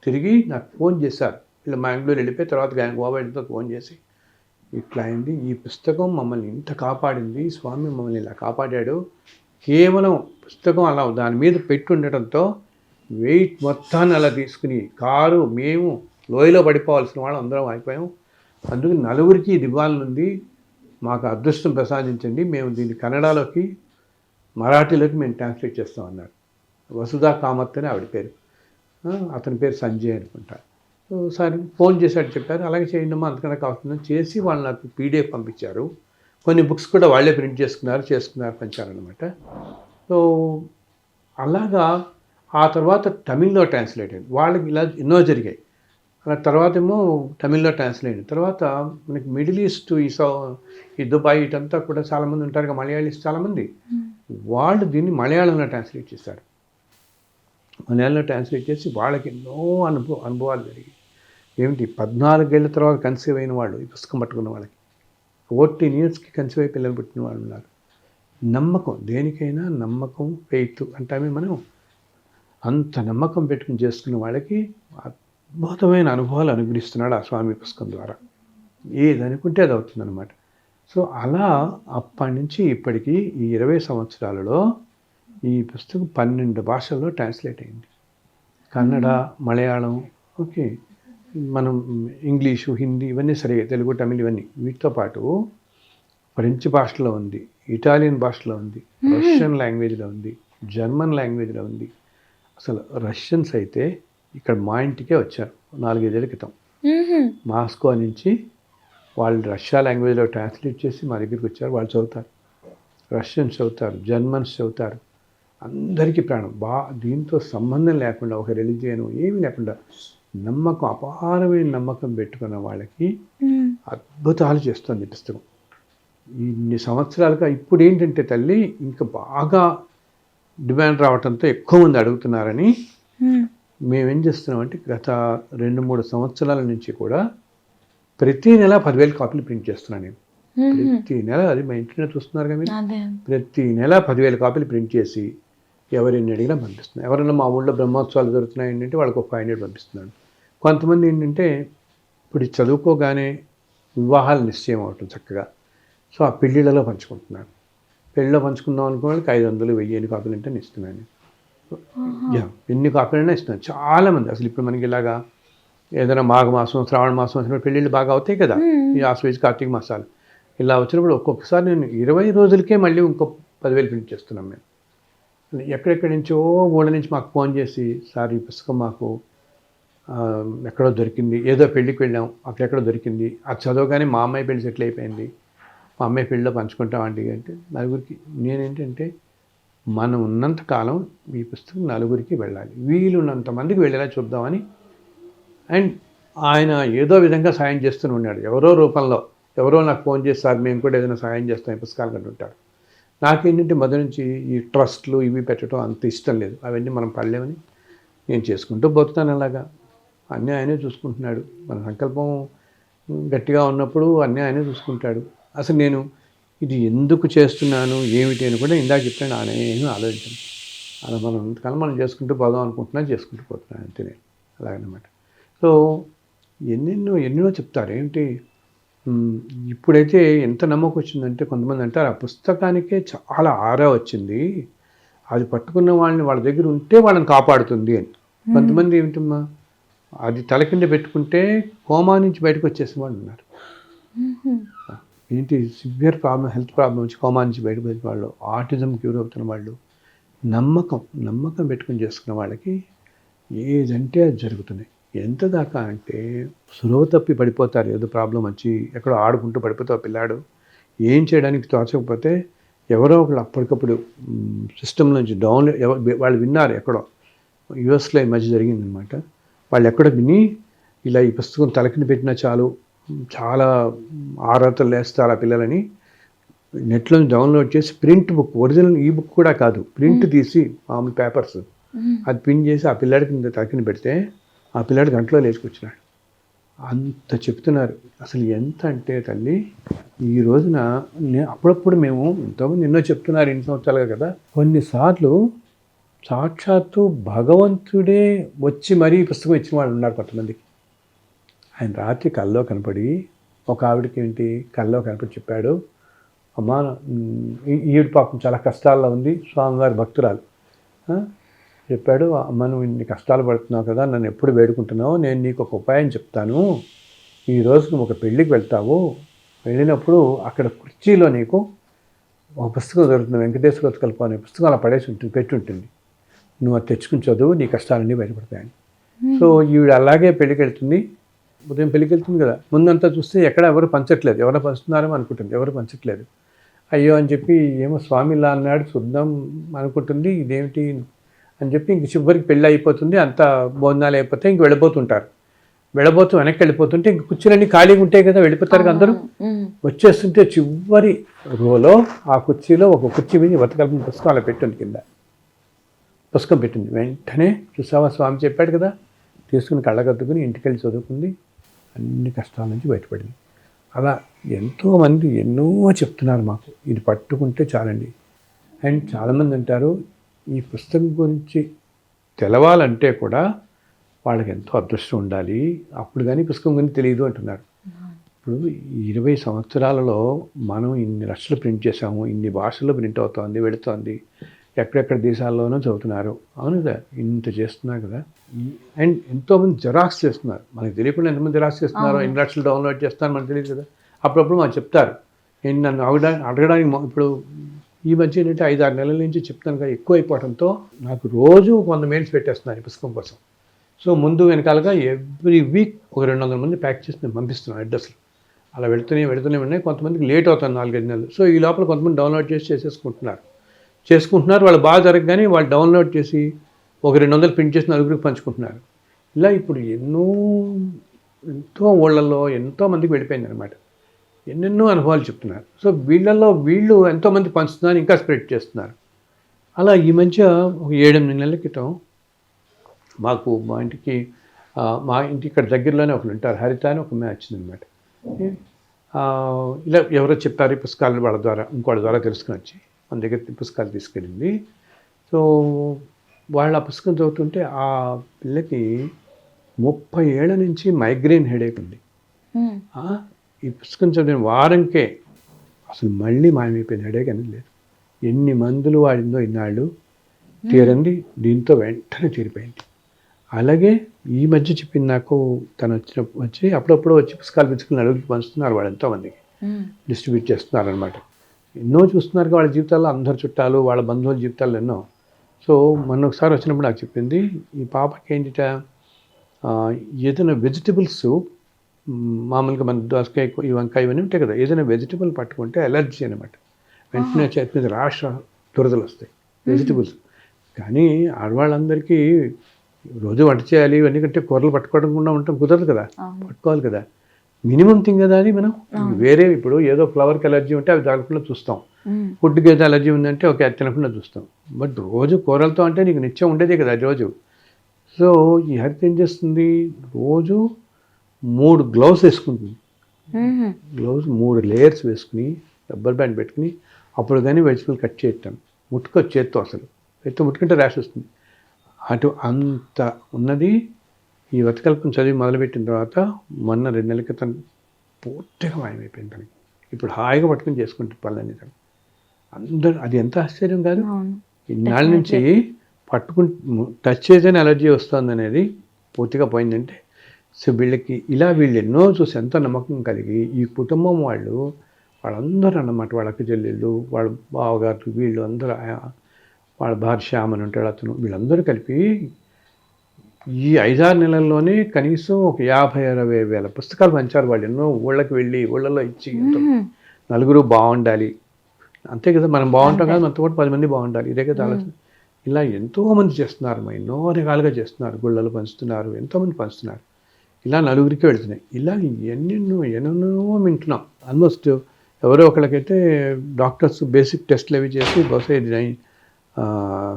తిరిగి నాకు ఫోన్ చేశారు. ఇలా మ్యాంగ్లూరు వెళ్ళిపోయి తర్వాత గోవా వెళ్ళితో ఫోన్ చేసి ఇట్లా అయింది, ఈ పుస్తకం మమ్మల్ని ఇంత కాపాడింది, స్వామి మమ్మల్ని ఇలా కాపాడాడు. కేవలం పుస్తకం అలా దాని మీద పెట్టి ఉండటంతో వెయిట్ మొత్తాన్ని అలా తీసుకుని కారు మేము లోయలో పడిపోవాల్సిన వాళ్ళు అందరం అయిపోయాం. అందుకు 4కి ఇది ఇవ్వాలనుంది, మాకు అదృష్టం ప్రసాదించండి, మేము దీన్ని కన్నడలోకి మరాఠీలోకి మేము ట్రాన్స్లేట్ చేస్తామన్నారు. వసుధా కామత్ అని ఆవిడ పేరు, అతని పేరు సంజయ్ అనుకుంటా. సో సరే ఫోన్ చేశాడు, చెప్పారు అలాగే చేయండమ్మా అంతకన్నా కావాల్సిందని చేసి వాళ్ళు నాకు పీడిఎఫ్ పంపించారు. కొన్ని బుక్స్ కూడా వాళ్ళే ప్రింట్ చేసుకున్నారు పంచారనమాట. సో అలాగా ఆ తర్వాత తమిళ్లో ట్రాన్స్లేట్ అయింది. వాళ్ళకి ఇలా ఎన్నో జరిగాయి. అలా తర్వాత ఏమో తమిళ్లో ట్రాన్స్లేట్ అయింది. తర్వాత మనకి మిడిల్ ఈస్ట్ ఈ దుబాయ్ ఇటంతా కూడా చాలామంది ఉంటారు కదా మలయాళీస్ చాలామంది, వాళ్ళు దీన్ని మలయాళంలో ట్రాన్స్లేట్ చేశారు. మలయాళంలో ట్రాన్స్లేట్ చేసి వాళ్ళకి ఎన్నో అనుభవాలు జరిగాయి. ఏమిటి 14 ఏళ్ళ తర్వాత కన్సీవ్ అయిన వాళ్ళు ఈ పుస్తకం పట్టుకున్న వాళ్ళకి, 14 ఇయర్స్కి కన్సీవ్ అయి పిల్లలు పుట్టిన వాళ్ళు ఉన్నారు. నమ్మకం, దేనికైనా నమ్మకం, ఫెయిత్ అంటామే మనం. అంత నమ్మకం పెట్టుకుని చేసుకున్న వాళ్ళకి అద్భుతమైన అనుభవాలు అనుగ్రహిస్తున్నాడు ఆ స్వామి పుస్తకం ద్వారా. ఏది అనుకుంటే అది అవుతుందన్నమాట. సో అలా అప్పటి నుంచి ఇప్పటికీ ఈ 20 సంవత్సరాలలో ఈ పుస్తకం 12 భాషల్లో ట్రాన్స్లేట్ అయింది. కన్నడ, మలయాళం, ఓకే, మనం ఇంగ్లీషు, హిందీ ఇవన్నీ సరిగా, తెలుగు, తమిళ్ ఇవన్నీ, వీటితో పాటు ఫ్రెంచ్ భాషలో ఉంది, ఇటాలియన్ భాషలో ఉంది, రష్యన్ లాంగ్వేజ్లో ఉంది, జర్మన్ లాంగ్వేజ్లో ఉంది. అసలు రష్యన్స్ అయితే ఇక్కడ మా ఇంటికే వచ్చారు 4-5 ఏళ్ళ క్రితం. మాస్కో నుంచి వాళ్ళు రష్యా లాంగ్వేజ్లో ట్రాన్స్లేట్ చేసి మా దగ్గరికి వచ్చారు. వాళ్ళు చదువుతారు, రష్యన్స్ చదువుతారు, జర్మన్స్ చదువుతారు. అందరికీ ప్రాణం. దీంతో సంబంధం లేకుండా, ఒక రిలీజియన్ ఏమీ లేకుండా నమ్మకం, అపారమైన నమ్మకం పెట్టుకున్న వాళ్ళకి అద్భుతాలు చేస్తుంది పుస్తకం. ఇన్ని సంవత్సరాలుగా ఇప్పుడు ఏంటంటే తల్లి ఇంకా బాగా డిమాండ్ రావడంతో ఎక్కువ మంది అడుగుతున్నారని మేమేం చేస్తున్నామంటే గత 2-3 సంవత్సరాల నుంచి కూడా ప్రతి నెల 10,000 కాపీలు ప్రింట్ చేస్తున్నాను నేను. ప్రతి నెల, అది మా ఇంటినే చూస్తున్నారు కదా మీరు, ప్రతి నెల 10,000 కాపీలు ప్రింట్ చేసి ఎవరిని అడిగినా పంపిస్తున్నాను. ఎవరైనా మా ఊళ్ళో బ్రహ్మోత్సవాలు జరుగుతున్నాయి ఏంటంటే వాళ్ళకి 500 పంపిస్తున్నాను. కొంతమంది ఏంటంటే ఇప్పుడు చదువుకోగానే వివాహాలు నిశ్చయం అవటం చక్కగా, సో ఆ పెళ్ళిళ్ళలో పంచుకుంటున్నాను. పెళ్ళిలో పంచుకుందాం అనుకున్న వాళ్ళకి 500, 1000 కాపీలు అంటే నేను ఇస్తున్నాను. ఎన్ని కాపీలైనా ఇస్తున్నాను. చాలామంది అసలు ఇప్పుడు మనకి ఇలాగా ఏదైనా మాఘమాసం, శ్రావణ మాసం వచ్చినప్పుడు పెళ్ళిళ్ళు బాగా అవుతాయి కదా, ఈ ఆశ్వేజ కార్తీక మాసాలు ఇలా వచ్చినప్పుడు ఒక్కొక్కసారి నేను 20 రోజులకే మళ్ళీ ఇంకో 10,000 ప్రింట్ చేస్తున్నాం మేము. ఎక్కడెక్కడి నుంచో ఊళ్ళ నుంచి మాకు ఫోన్ చేసి, సార్ ఈ పుస్తకం మాకు ఎక్కడో దొరికింది, ఏదో పెళ్ళికి వెళ్ళాం అక్కడెక్కడో దొరికింది, అది చదవగానే మా అమ్మాయి పెళ్ళి సెటిల్ అయిపోయింది, మా అమ్మాయి పెళ్ళిలో పంచుకుంటామండి అంటే 4గురికి. నేనేంటంటే మనం ఉన్నంతకాలం ఈ పుస్తకం 4గురికి వెళ్ళాలి, వీలున్నంత మందికి వెళ్ళేలా చూద్దామని. అండ్ ఆయన ఏదో విధంగా సాయం చేస్తూనే ఉన్నాడు, ఎవరో రూపంలో. ఎవరో నాకు ఫోన్ చేసి, సార్ మేము కూడా ఏదైనా సాయం చేస్తాం ఈ పుస్తకాలు కంటుంటారు. నాకేంటంటే మొదటి నుంచి ఈ ట్రస్ట్లు ఇవి పెట్టడం అంత ఇష్టం లేదు, అవన్నీ మనం పడలేమని నేను చేసుకుంటూ పోతున్నాను అలాగా. అన్నీ ఆయనే చూసుకుంటున్నాడు. మన సంకల్పం గట్టిగా ఉన్నప్పుడు అన్నీ ఆయనే చూసుకుంటాడు. అసలు నేను ఇది ఎందుకు చేస్తున్నాను ఏమిటి అని కూడా ఇందాక చెప్పాను, నేను ఆలోచించాను. అలా మనం ఇంతకాలం మనం చేసుకుంటూ పోదాం అనుకుంటున్నా, చేసుకుంటూ పోతున్నాను అంతే నేను అలాగనమాట. సో ఎన్నెన్నో చెప్తారు. ఏంటి ఇప్పుడైతే ఎంత నమ్మకం వచ్చిందంటే, కొంతమంది అంటారు ఆ పుస్తకానికే చాలా ఆరా వచ్చింది, అది పట్టుకున్న వాళ్ళని వాళ్ళ దగ్గర ఉంటే వాళ్ళని కాపాడుతుంది అని. కొంతమంది ఏమిటమ్మా, అది తల కింద పెట్టుకుంటే కోమా నుంచి బయటకు వచ్చేసిన వాళ్ళు ఉన్నారు. ఏంటి సివియర్ ప్రాబ్లం, హెల్త్ ప్రాబ్లం వచ్చి కోమా నుంచి బయటకు వచ్చిన వాళ్ళు, ఆటిజం క్యూర్ అవుతున్న వాళ్ళు, నమ్మకం పెట్టుకుని చేసుకున్న వాళ్ళకి ఏదంటే అది జరుగుతున్నాయి. ఎంత దాకా అంటే సులువ తప్పి పడిపోతారు. ఏదో ప్రాబ్లం వచ్చి ఎక్కడో ఆడుకుంటూ పడిపోతావు పిల్లాడు, ఏం చేయడానికి తోచకపోతే ఎవరో ఒకళ్ళు అప్పటికప్పుడు సిస్టమ్ నుంచి వాళ్ళు విన్నారు. ఎక్కడో యుఎస్లో ఈ మధ్య జరిగిందనమాట. వాళ్ళు ఎక్కడో విని ఇలా ఈ పుస్తకం తలకింద పెట్టినా చాలు, చాలా ఆరాతలు వేస్తారు ఆ పిల్లలని, నెట్లో డౌన్లోడ్ చేసి ప్రింట్ బుక్, ఒరిజినల్ ఈ బుక్ కూడా కాదు, ప్రింట్ తీసి మామూలు పేపర్స్ అది ప్రింట్ చేసి ఆ పిల్లాడికి తలకింద పెడితే ఆ పిల్లాడి గంటలో లేచుకొచ్చినాడు. అంత చెప్తున్నారు. అసలు ఎంత అంటే తల్లి, ఈ రోజున అప్పుడప్పుడు మేము ఎంతోమంది ఎన్నో చెప్తున్నారు ఇన్ని సంవత్సరాలుగా కదా, కొన్నిసార్లు సాక్షాత్తు భగవంతుడే వచ్చి మరీ పుస్తకం ఇచ్చిన వాళ్ళు ఉన్నారు కొంతమందికి. ఆయన రాత్రి కల్లో కనపడి, ఒక ఆవిడకి ఏంటి కల్లో కనపడి చెప్పాడు, అమ్మా ఈవిడ పాపం చాలా కష్టాల్లో ఉంది, స్వామివారి భక్తురాలు, చెప్పాడు, అమ్మ నువ్వు ఇన్ని కష్టాలు పడుతున్నావు కదా, నన్ను ఎప్పుడు వేడుకుంటున్నావు, నేను నీకు ఒక ఉపాయం చెప్తాను. ఈరోజు నువ్వు ఒక పెళ్ళికి వెళ్తావు, వెళ్ళినప్పుడు అక్కడ కుర్చీలో నీకు ఒక పుస్తకం దొరుకుతుంది, వెంకటేశ్వర వ్రతకల్పం అనే పుస్తకం అలా పడేసి ఉంటుంది, పెట్టి ఉంటుంది, నువ్వు అది తెచ్చుకుని చదువు, నీ కష్టాలన్నీ బయటపడతాయని. సో ఈవిడ అలాగే పెళ్ళికి వెళ్తుంది. ఉదయం పెళ్ళికి వెళ్తుంది కదా, ముందంతా చూస్తే ఎక్కడ ఎవరు పంచట్లేదు, ఎవరో పంచుతున్నారో అనుకుంటుంది, ఎవరు పంచట్లేదు. అయ్యో అని చెప్పి ఏమో స్వామి ఇలా అన్నాడు చూద్దాం అనుకుంటుంది, ఇదేమిటి అని చెప్పి ఇంక చివరికి పెళ్ళి అయిపోతుంది, అంతా భోజనాలు అయిపోతే ఇంక వెళ్ళిపోతుంటారు. వెనక్కి వెళ్ళిపోతుంటే ఇంక కుర్చీలన్నీ ఖాళీగా ఉంటాయి కదా, వెళ్ళిపోతారు కదా అందరూ. వచ్చేస్తుంటే చివరి రోలో ఆ కుర్చీలో ఒక కుర్చీ మీద వ్రతకల్పం పుస్తకం అలా పెట్టింది, కింద పుస్తకం పెట్టింది. వెంటనే చూసావా స్వామి చెప్పాడు కదా, తీసుకుని కళ్ళకద్దుకుని ఇంటికి వెళ్ళి చదువుకుంది, అన్ని కష్టాల నుంచి బయటపడింది. అలా ఎంతోమంది ఎన్నో చెప్తున్నారు మాకు, ఇది పట్టుకుంటే చాలండి. అండ్ చాలామంది అంటారు ఈ పుస్తకం గురించి తెలవాలంటే కూడా వాళ్ళకి ఎంతో అదృష్టం ఉండాలి, అప్పుడు కానీ పుస్తకం గురించి తెలియదు అంటున్నారు. ఇప్పుడు 20 సంవత్సరాలలో మనం ఇన్ని లక్షలు ప్రింట్ చేసాము, ఇన్ని భాషల్లో ప్రింట్ అవుతోంది, వెళుతోంది, ఎక్కడెక్కడ దేశాల్లోనూ చదువుతున్నారు, అవును కదా, ఇంత చేస్తున్నారు కదా. అండ్ ఎంతోమంది జెరాక్స్ చేస్తున్నారు, మనకు తెలియకుండా ఎంతమంది జెరాక్స్ చేస్తున్నారో, ఎన్ని లక్షలు డౌన్లోడ్ చేస్తున్నారో మనకు తెలియదు కదా. అప్పుడప్పుడు మాకు చెప్తారు. నేను నన్ను అడగడానికి ఇప్పుడు ఈ మధ్య ఏంటంటే 5-6 నెలల నుంచి చెప్తాను కదా, ఎక్కువ అయిపోవడంతో నాకు రోజు 100 మెయిల్స్ పెట్టేస్తున్నాను ఈ పుస్తకం కోసం. సో ముందు వెనకాలగా ఎవ్రీ వీక్ ఒక 200 మంది ప్యాక్ చేసి నేను పంపిస్తున్నాను అడ్రస్లు. అలా వెళుతూనే ఉన్నాయి. కొంతమందికి లేట్ అవుతాను 4-5 నెలలు. సో ఈ లోపల కొంతమంది డౌన్లోడ్ చేసి చేసుకుంటున్నారు. వాళ్ళు బాగా జరగగానే వాళ్ళు డౌన్లోడ్ చేసి ఒక 200 ప్రింట్ చేసి నలుగురికి పంచుకుంటున్నారు. ఇలా ఇప్పుడు ఎంతో ఊళ్ళల్లో ఎంతోమందికి వెళ్ళిపోయింది అనమాట. ఎన్నెన్నో అనుభవాలు చెప్తున్నారు. సో వీళ్ళు ఎంతోమంది పంచుతున్నారు, ఇంకా స్ప్రెడ్ చేస్తున్నారు. అలా ఈ మధ్య ఒక 7-8 నెలల క్రితం మాకు మా ఇంటి ఇక్కడ దగ్గరలోనే ఒకరు ఉంటారు, హరిత అని ఒక అమ్మాయి వచ్చిందనమాట. ఇలా ఎవరో చెప్పారు ఈ పుస్తకాలు వాళ్ళ ద్వారా, ఇంకోళ్ళ ద్వారా తెలుసుకుని వచ్చి మన దగ్గర పుస్తకాలు తీసుకెళ్ళింది. సో వాళ్ళు ఆ పుస్తకం చదువుతుంటే ఆ పిల్లకి 30 ఏళ్ల నుంచి మైగ్రేన్ హెడేక్ ఉంది. ఈ పుస్తకం చదివిన వారంకే అసలు మళ్ళీ మాయమైపోయింది, హెడేక్ అనేది లేదు. ఎన్ని మందులు వాడిందో ఇన్నాళ్ళు తీరండి, దీంతో వెంటనే తీరిపోయింది. అలాగే ఈ మధ్య చెప్పింది నాకు, తను వచ్చి అప్పుడప్పుడు వచ్చి పుస్తకాలు పుచ్చుకుని అడుగుకి పంచుతున్నారు, వాళ్ళు ఎంతోమందికి డిస్ట్రిబ్యూట్ చేస్తున్నారు అనమాట. ఎన్నో చూస్తున్నారు వాళ్ళ జీవితాల్లో, అందరు చుట్టాలు వాళ్ళ బంధువుల జీవితాల్లో ఎన్నో. సో మొన్న ఒకసారి వచ్చినప్పుడు నాకు చెప్పింది, ఈ పాపకి ఏంటిట ఏదైనా వెజిటబుల్స్ మామూలుగా మన దోసకాయ ఈ వంకాయ ఇవన్నీ ఉంటాయి కదా, ఏదైనా వెజిటబుల్ పట్టుకుంటే ఎలర్జీ అనమాట, వెంటనే చేతి మీద దురదలు వస్తాయి వెజిటబుల్స్. కానీ ఆడవాళ్ళందరికీ రోజు వంట చేయాలి ఇవన్నీ కంటే కూరలు పట్టుకోవడం ఉండటం కుదరదు కదా, పట్టుకోవాలి కదా, మినిమం థింగ్ కదా అది. మనం వేరే ఇప్పుడు ఏదో ఫ్లవర్కి ఎలర్జీ ఉంటే అవి తాగకుండా చూస్తాం, ఫుడ్కి ఏదో ఎలర్జీ ఉందంటే ఓకే అది తినకుండా చూస్తాం. బట్ రోజు కూరలతో అంటే నీకు నిత్యం ఉండేదే కదా రోజు. సో ఈ హరిత ఏం చేస్తుంది, రోజు 3 గ్లౌస్ వేసుకుంటుంది. గ్లౌస్ 3 లేయర్స్ వేసుకుని రబ్బర్ బ్యాండ్ పెట్టుకుని అప్పుడు కానీ వెజిటబుల్ కట్ చేయటం ముట్టుకోవచ్చు చేత్తో, అసలు చేత్తో ముట్టుకుంటే ర్యాష్ వస్తుంది. అటు అంత ఉన్నది. ఈ వ్రతకల్పం చదివి మొదలుపెట్టిన తర్వాత మొన్న 2 నెలల క్రితం పూర్తిగా మాయమైపోయింది తనకి. ఇప్పుడు హాయిగా పట్టుకుని చేసుకుంటుంది పనులన్నీ తను. అందరూ అది ఎంత ఆశ్చర్యం కాదు. ఇన్నాళ్ళ నుంచి పట్టుకుని టచ్ చేసేనే అలర్జీ వస్తుంది అనేది పూర్తిగా పోయిందంటే, సో వీళ్ళకి వీళ్ళు ఎన్నో చూసి ఎంతో నమ్మకం కలిగి ఈ కుటుంబం వాళ్ళందరూ అన్నమాట, వాళ్ళ అక్క చెల్లెళ్ళు, వాళ్ళ బావగారు, వీళ్ళు అందరూ, వాళ్ళ భార్య శ్యామని ఉంటాడు అతను, వీళ్ళందరూ కలిపి ఈ 5-6 నెలల్లోనే కనీసం ఒక 50-60 వేల పుస్తకాలు పంచారు. వాళ్ళు ఎన్నో ఊళ్ళకి వెళ్ళి ఊళ్ళలో ఇచ్చి నలుగురు బాగుండాలి, అంతే కదా, మనం బాగుంటాం కదా, మనతో పాటు 10 మంది బాగుండాలి, ఇదే కదా ఆలోచన. ఇలా ఎంతోమంది చేస్తున్నారు, ఎన్నో రకాలుగా చేస్తున్నారు, గుళ్ళలు పంచుతున్నారు, ఎంతోమంది పంచుతున్నారు. ఇలా నలుగురికి వెళుతున్నాయి. ఇలా ఎన్నెన్నో వింటున్నాం. ఆల్మోస్ట్ ఎవరో ఒకళ్ళకైతే డాక్టర్స్ బేసిక్ టెస్ట్లు అవి చేసి బహుశా ఇది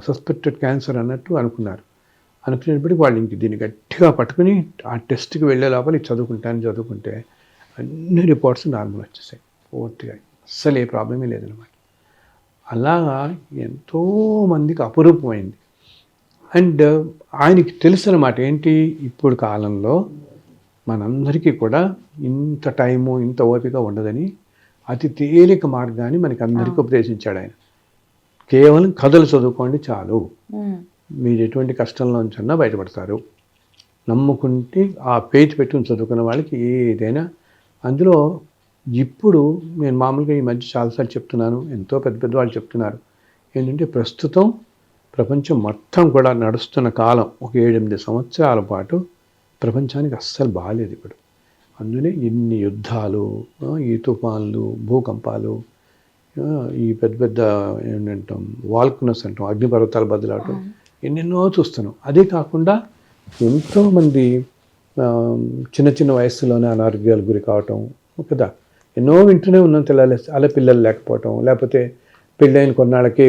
సస్పెక్టెడ్ క్యాన్సర్ అన్నట్టు అనుకునేటప్పటికి వాళ్ళు ఇంక దీన్ని గట్టిగా పట్టుకుని ఆ టెస్ట్కి వెళ్ళే లోపల ఇది చదువుకుంటే అన్ని రిపోర్ట్స్ నార్మల్ వచ్చేసాయి పూర్తిగా, అస్సలు ఏ ప్రాబ్లమే లేదనమాట. అలాగా ఎంతోమందికి అపురూపమైంది. అండ్ ఆయనకి తెలుసు అనమాట ఏంటి, ఇప్పుడు కాలంలో మనందరికీ కూడా ఇంత టైము ఇంత ఓపిక ఉండదని అతి తేలిక మార్గాన్ని మనకి అందరికీ ఉపదేశించాడు ఆయన. కేవలం కథలు చదువుకోండి చాలు, మీరు ఎటువంటి కష్టంలోంచన్నా బయటపడతారు. నమ్ముకుంటే ఆ పేజ్ పెట్టుకుని చదువుకున్న వాళ్ళకి ఏదైనా. అందులో ఇప్పుడు నేను మామూలుగా ఈ మధ్య చాలాసార్లు చెప్తున్నాను, ఎంతో పెద్ద వాళ్ళు చెప్తున్నారు ఏంటంటే, ప్రస్తుతం ప్రపంచం మొత్తం కూడా నడుస్తున్న కాలం ఒక 7-8 సంవత్సరాల పాటు ప్రపంచానికి అస్సలు బాగాలేదు ఇప్పుడు. అందులో ఇన్ని యుద్ధాలు, ఈ తుఫాన్లు, భూకంపాలు, ఈ పెద్ద ఏంటంటాం వాల్కనస్ అంటాం, అగ్నిపర్వతాలు బదులవటం, ఎన్నెన్నో చూస్తున్నాం. అదే కాకుండా ఎంతోమంది చిన్న వయస్సులోనే అనారోగ్యాలకు గురి కావటం కదా, ఎన్నో వింటూనే ఉన్నాం. అలా పిల్లలు లేకపోవటం, లేకపోతే పెళ్ళైన కొన్నాళ్ళకి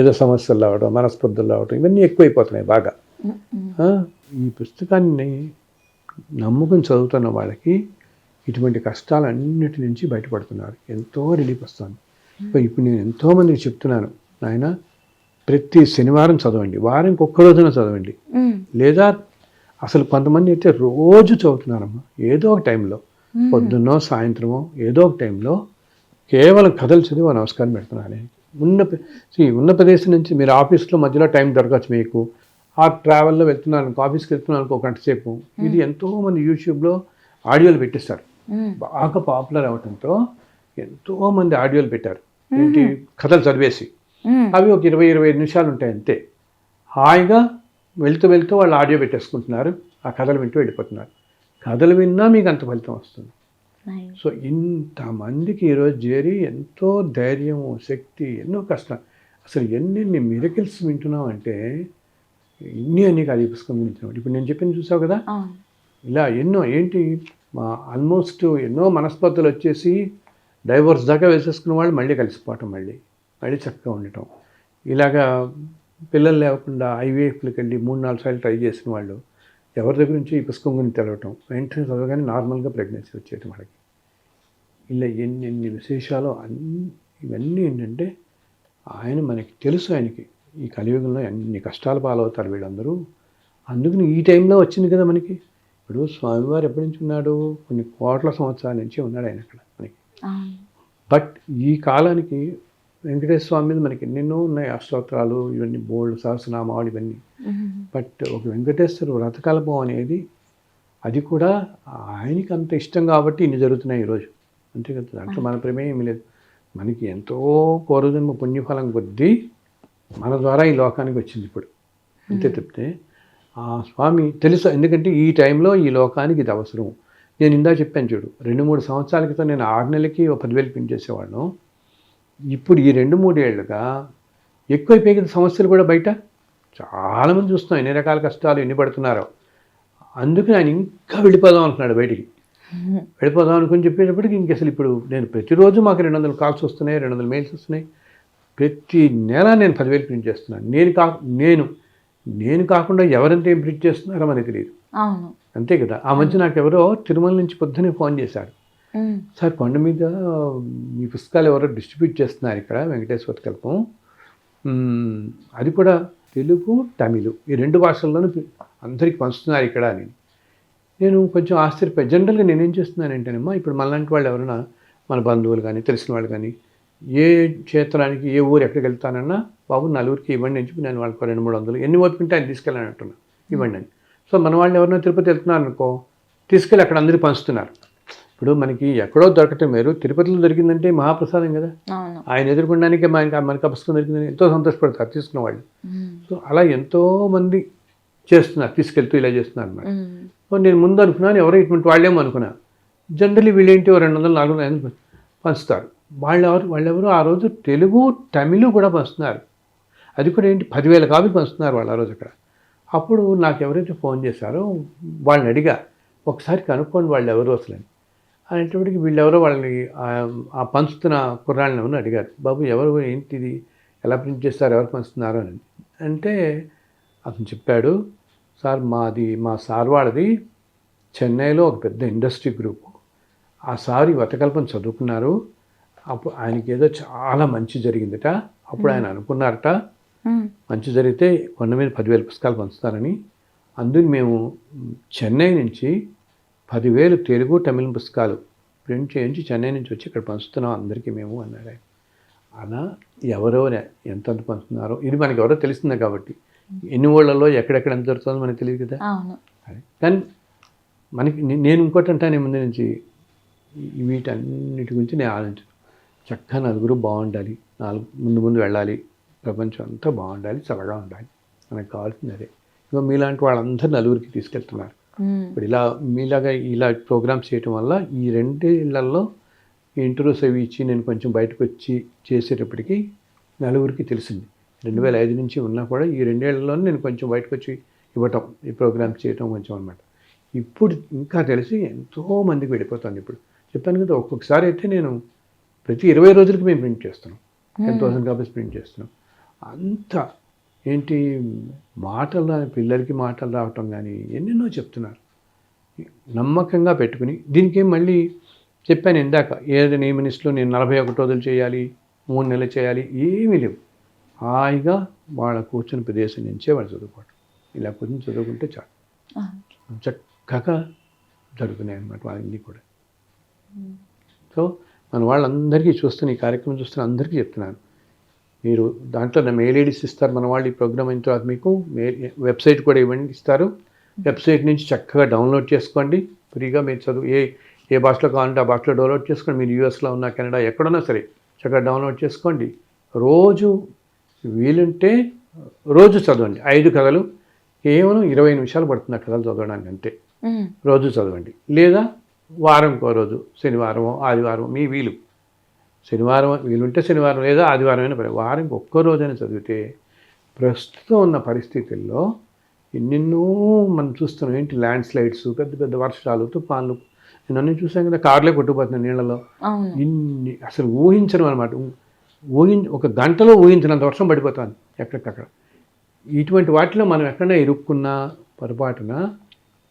ఏదో సమస్యలు రావడం, మనస్పర్ధలు రావడం, ఇవన్నీ ఎక్కువైపోతున్నాయి బాగా. ఈ పుస్తకాన్ని నమ్ముకుని చదువుతున్న వాళ్ళకి ఇటువంటి కష్టాలన్నిటి నుంచి బయటపడుతున్నారు, ఎంతో రిలీఫ్ వస్తుంది. ఇప్పుడు నేను ఎంతోమందికి చెప్తున్నాను, నాయన ప్రతి శనివారం చదవండి, వారానికి ఒక్క రోజున చదవండి, లేదా అసలు కొంతమంది అయితే రోజు చదువుతున్నారమ్మా, ఏదో ఒక టైంలో, పొద్దున్నో సాయంత్రమో ఏదో ఒక టైంలో కేవలం కథలు చదివి నమస్కారం పెడుతున్నాను. ఉన్న ప్రదేశం నుంచి మీరు ఆఫీస్లో మధ్యలో టైం దొరకచ్చు మీకు, ఆ ట్రావెల్లో వెళ్తున్నాను, ఆఫీస్కి వెళ్తున్నాను ఒక గంట సేపు, ఇది ఎంతోమంది యూట్యూబ్లో ఆడియోలు పెట్టేస్తారు. బాగా పాపులర్ అవడంతో ఎంతోమంది ఆడియోలు పెట్టారు, ఏంటి కథలు చదివేసి. అవి ఒక 20-25 నిమిషాలు ఉంటాయి అంతే. హాయిగా వెళ్తూ వాళ్ళు ఆడియో పెట్టేసుకుంటున్నారు, ఆ కథలు వింటూ వెళ్ళిపోతున్నారు. కథలు విన్నా మీకు అంత ఫలితం వస్తుంది. సో ఇంతమందికి ఈరోజు చేరి ఎంతో ధైర్యం, శక్తి, ఎన్నో కష్టాలు, అసలు ఎన్ని మిరకిల్స్ వింటున్నాం అంటే అన్ని కాదు ఈ పుస్తకం వింటున్నాం. ఇప్పుడు నేను చెప్పింది చూసావు కదా, ఇలా ఎన్నో ఏంటి ఆల్మోస్ట్ ఎన్నో మనస్పర్ధలు వచ్చేసి డైవోర్స్ దాకా వేసేసుకున్న వాళ్ళు మళ్ళీ కలిసిపోవటం, మళ్ళీ చక్కగా ఉండటం. ఇలాగా పిల్లలు లేకుండా ఐవీఎఫ్లకి వెళ్ళి 3-4 సార్లు ట్రై చేసిన వాళ్ళు ఎవరి దగ్గర నుంచి ఈ పుస్తకం గురించి తెలవటం, వెంటనే చదవగానే నార్మల్గా ప్రెగ్నెన్సీ వచ్చేయటం వాళ్ళకి. ఇలా ఎన్ని విశేషాలు ఇవన్నీ ఏంటంటే ఆయన మనకి తెలుసు, ఆయనకి ఈ కలియుగంలో ఎన్ని కష్టాలు పాలవుతారు వీళ్ళందరూ. అందుకని ఈ టైంలో వచ్చింది కదా మనకి. ఇప్పుడు స్వామివారు ఎప్పటి నుంచి ఉన్నాడు, కొన్ని కోట్ల సంవత్సరాల నుంచి ఉన్నాడు ఆయన అక్కడ మనకి. బట్ ఈ కాలానికి వెంకటేశ్వర స్వామి మీద మనకి ఎన్నెన్నో ఉన్నాయి, అష్టోత్తరాలు, ఇవన్నీ బోల్డ్ సహస్రనామాలు ఇవన్నీ. బట్ ఒక వెంకటేశ్వర వ్రతకల్పం అనేది అది కూడా ఆయనకి అంత ఇష్టం కాబట్టి ఇన్ని జరుగుతున్నాయి ఈరోజు, అంతే కదా. దాంట్లో మన ప్రమేయం ఏమీ లేదు. మనకి ఎంతో పూర్వజన్మ పుణ్యఫలం కొద్దీ మన ద్వారా ఈ లోకానికి వచ్చింది ఇప్పుడు, అంతే తప్పితే ఆ స్వామి తెలుసు. ఎందుకంటే ఈ టైంలో ఈ లోకానికి ఇది అవసరం. నేను ఇందా చెప్పాను చూడు, 2-3 సంవత్సరాల క్రితం నేను 6 నెలలకి 10,000 పిన్ చేసేవాళ్ళం. ఇప్పుడు ఈ 2-3 ఏళ్ళుగా ఎక్కువైపోయి కదా సమస్యలు కూడా. బయట చాలామంది చూస్తున్నాం ఎన్ని రకాల కష్టాలు ఎన్ని పడుతున్నారో. అందుకని ఆయన ఇంకా వెళ్ళిపోదాం అనుకున్నాడు బయటికి. వెళ్ళిపోదాం అనుకుని చెప్పేటప్పటికి ఇంక అసలు ఇప్పుడు నేను ప్రతిరోజు మాకు 200 కాల్స్ వస్తున్నాయి, 200 మెయిల్స్ వస్తున్నాయి. ప్రతి నెల నేను 10,000 ప్రింట్ చేస్తున్నాను. నేను నేను కాకుండా ఎవరంతా ఏం ప్రింట్ చేస్తున్నారో మనకి తెలియదు. అవును. అంతే కదా. ఆ మధ్య నాకు ఎవరో తిరుమల నుంచి పొద్దునే ఫోన్ చేశాడు, సార్ కొండ మీద మీ పుస్తకాలు ఎవరో డిస్ట్రిబ్యూట్ చేస్తున్నారు ఇక్కడ వెంకటేశ్వర కల్పం, అది కూడా తెలుగు తమిళ్ ఈ 2 భాషల్లోనూ అందరికి పంచుతున్నారు ఇక్కడ అని. నేను కొంచెం ఆశ్చర్యపోయాను. జనరల్గా నేనేం చేస్తున్నానంటేనమ్మా, ఇప్పుడు మనలాంటి వాళ్ళు ఎవరైనా మన బంధువులు కానీ తెలిసిన వాళ్ళు కానీ ఏ క్షేత్రానికి ఏ ఊరు ఎక్కడికి వెళ్తానన్నా, బాబు నలుగురికి ఇవ్వండి అని చెప్పి నేను వాళ్ళకి 200-300 ఎన్ని ఓపికంటే ఆయన తీసుకెళ్ళాను అంటున్నా, ఇవ్వండి అని. సో మన వాళ్ళు ఎవరైనా తిరుపతి వెళ్తున్నారు అనుకో, తీసుకెళ్ళి అక్కడ అందరికీ పంచుతున్నారు. ఇప్పుడు మనకి ఎక్కడో దొరకటం వేరు, తిరుపతిలో దొరికిందంటే మహాప్రసాదం కదా. ఆయన ఎదుర్కొనడానికి మనకి పుస్తకం దొరికిందని ఎంతో సంతోషపడతారు తీసుకున్న వాళ్ళు. సో అలా ఎంతోమంది చేస్తున్నారు, తీసుకెళ్తూ ఇలా చేస్తున్నారు అన్నమాట. సో నేను ముందు అనుకున్నాను ఎవరో ఇటువంటి వాళ్ళేమో అనుకున్నా. జనరల్లీ వీళ్ళేంటి 200-400 పంచుతారు. వాళ్ళెవరు ఆ రోజు తెలుగు తమిళ్ కూడా పంచుతున్నారు. అది కూడా ఏంటి 10,000 కాపీలు పంచుతున్నారు వాళ్ళు ఆ రోజు అక్కడ. అప్పుడు నాకు ఎవరైతే ఫోన్ చేశారో వాళ్ళని అడిగా, ఒకసారి కనుక్కోండి వాళ్ళు ఎవరు అసలు అని. అనేటప్పటికి వీళ్ళెవరో వాళ్ళని ఆ పంచుతున్న కుర్రాళ్ళని ఎవరిని అడిగారు, బాబు ఎవరు ఏంటిది ఎలా ప్రింట్ చేస్తారు ఎవరు పంచుతున్నారు అని. అంటే అతను చెప్పాడు, సార్ మా సార్ వాళ్ళది చెన్నైలో ఒక పెద్ద ఇండస్ట్రీ గ్రూపు, ఆ సార్ ఈ వతకల్పం చదువుకున్నారు, అప్పుడు ఆయనకి ఏదో చాలా మంచి జరిగిందట, అప్పుడు ఆయన అనుకున్నారట మంచి జరిగితే కొండ మీద 10,000 పుస్తకాలు పంచుతారని, అందుకు మేము చెన్నై నుంచి 10,000 తెలుగు తమిళ పుస్తకాలు ప్రింట్ చేయించి చెన్నై నుంచి వచ్చి ఇక్కడ పంచుతున్నాం అందరికీ మేము అన్నారు ఆయన. అలా ఎవరో ఎంతెంత పంచుతున్నారో ఇది మనకి ఎవరో తెలుస్తుంది కాబట్టి, ఎన్ని ఊళ్ళల్లో ఎక్కడెక్కడ ఎంత జరుగుతుందో మనకు తెలియదు కదా. కానీ మనకి నేను ఇంకోటి అంటాను ముందు నుంచి, వీటన్నిటి గురించి నేను ఆలోచించాను. చక్కగా నలుగురు బాగుండాలి, ముందు వెళ్ళాలి, ప్రపంచం అంతా బాగుండాలి, చల్లగా ఉండాలి, మనకు కావాల్సింది అదే. ఇంకా మీలాంటి వాళ్ళందరూ నలుగురికి తీసుకెళ్తున్నారు. ఇప్పుడు ఇలా ప్రోగ్రామ్స్ చేయటం వల్ల ఈ 2 ఇళ్లలో ఇంటర్వ్యూస్ అవి ఇచ్చి నేను కొంచెం బయటకు వచ్చి చేసేటప్పటికి నలుగురికి తెలిసింది. 2005 నుంచి ఉన్నా కూడా ఈ 2 ఏళ్లలోనే నేను కొంచెం బయటకు వచ్చి ఇవ్వటం, ఈ ప్రోగ్రామ్స్ చేయటం కొంచెం అనమాట. ఇప్పుడు ఇంకా తెలిసి ఎంతోమందికి వెళ్ళిపోతుంది. ఇప్పుడు చెప్పాను కదా, ఒక్కొక్కసారి అయితే నేను ప్రతి 20 రోజులకి మేము ప్రింట్ చేస్తున్నాం, 10,000 కాపీస్ ప్రింట్ చేస్తున్నాం. అంత ఏంటి పిల్లలకి మాటలు రావటం కానీ ఎన్నెన్నో చెప్తున్నారు నమ్మకంగా పెట్టుకుని. దీనికి మళ్ళీ చెప్పాను ఇందాక, ఏదైనా నియమనిస్టులో నేను 41 రోజులు చేయాలి, 3 నెలలు చేయాలి, ఏమీ లేవు. హాయిగా వాళ్ళ కూర్చుని ప్రదేశం నుంచే వాళ్ళు చదువుకోవటం, ఇలా కూర్చొని చదువుకుంటే చాలు, చక్కగా జరుగుతున్నాయి అన్నమాట వాళ్ళని కూడా. సో మన వాళ్ళందరికీ చూస్తున్న ఈ కార్యక్రమం చూస్తున్న అందరికీ చెప్తున్నాను, మీరు దాంట్లో నా మెయిల్ ఐడీస్ ఇస్తారు మన వాళ్ళు. ఈ ప్రోగ్రామ్ అయిన తర్వాత మీకు వెబ్సైట్ కూడా ఇస్తారు. వెబ్సైట్ నుంచి చక్కగా డౌన్లోడ్ చేసుకోండి ఫ్రీగా. మీరు చదువు ఏ భాషలో కావాలంటే ఆ భాషలో డౌన్లోడ్ చేసుకోండి. మీరు యూఎస్లో ఉన్నా కెనడా ఎక్కడున్నా సరే చక్కగా డౌన్లోడ్ చేసుకోండి. రోజు వీలుంటే రోజు చదవండి. 5 కథలు, కేవలం 20 నిమిషాలు పడుతుంది ఆ కథలు చదవడానికి అంతే. రోజు చదవండి, లేదా వారంకో రోజు, శనివారం ఆదివారం మీ వీలు. శనివారం వీలుంటే శనివారం లేదా ఆదివారం అయినా పర్లేదు, వారంకి ఒక్క రోజైనా చదివితే ప్రస్తుతం ఉన్న పరిస్థితుల్లో ఎన్నెన్నో మనం చూస్తున్నాం. ఏంటి ల్యాండ్ స్లైడ్స్, పెద్ద పెద్ద వర్షాలు, తుఫాన్లు, నేను అన్నీ చూసాను కదా, కార్లే కొట్టుకుపోతున్నాయి నీళ్ళలో. ఇన్ని అసలు ఊహించడం అనమాట. ఒక గంటలో ఊహించినంత వర్షం పడిపోతుంది ఎక్కడికక్కడ. ఇటువంటి వాటిలో మనం ఎక్కడైనా ఇరుక్కున్నా పొరపాటున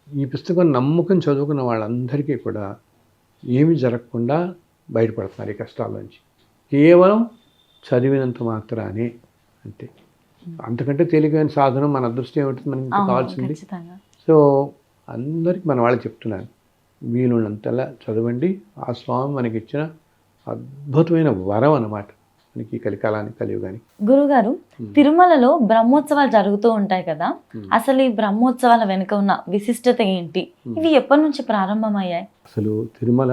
ఈ పుస్తకం నమ్ముకుని చదువుకున్న వాళ్ళందరికీ కూడా ఏమీ జరగకుండా బయటపడుతున్నారు ఈ కష్టాల నుంచి, కేవలం చదివినంత మాత్రానే. అంతే, అంతకంటే తేలికైన సాధనం మన అదృష్టం ఏమిటి మనకి కావాల్సింది. సో అందరికి మన వాళ్ళకి చెప్తున్నాను, వీలున్నంతలా చదవండి. ఆ స్వామి మనకి ఇచ్చిన అద్భుతమైన వరం అన్నమాట మనకి కలికాలానికి కలియుగాని. గురుగారు, తిరుమలలో బ్రహ్మోత్సవాలు జరుగుతూ ఉంటాయి కదా, అసలు ఈ బ్రహ్మోత్సవాల వెనుక ఉన్న విశిష్టత ఏంటి? ఇవి ఎప్పటి నుంచి ప్రారంభమయ్యాయి? అసలు తిరుమల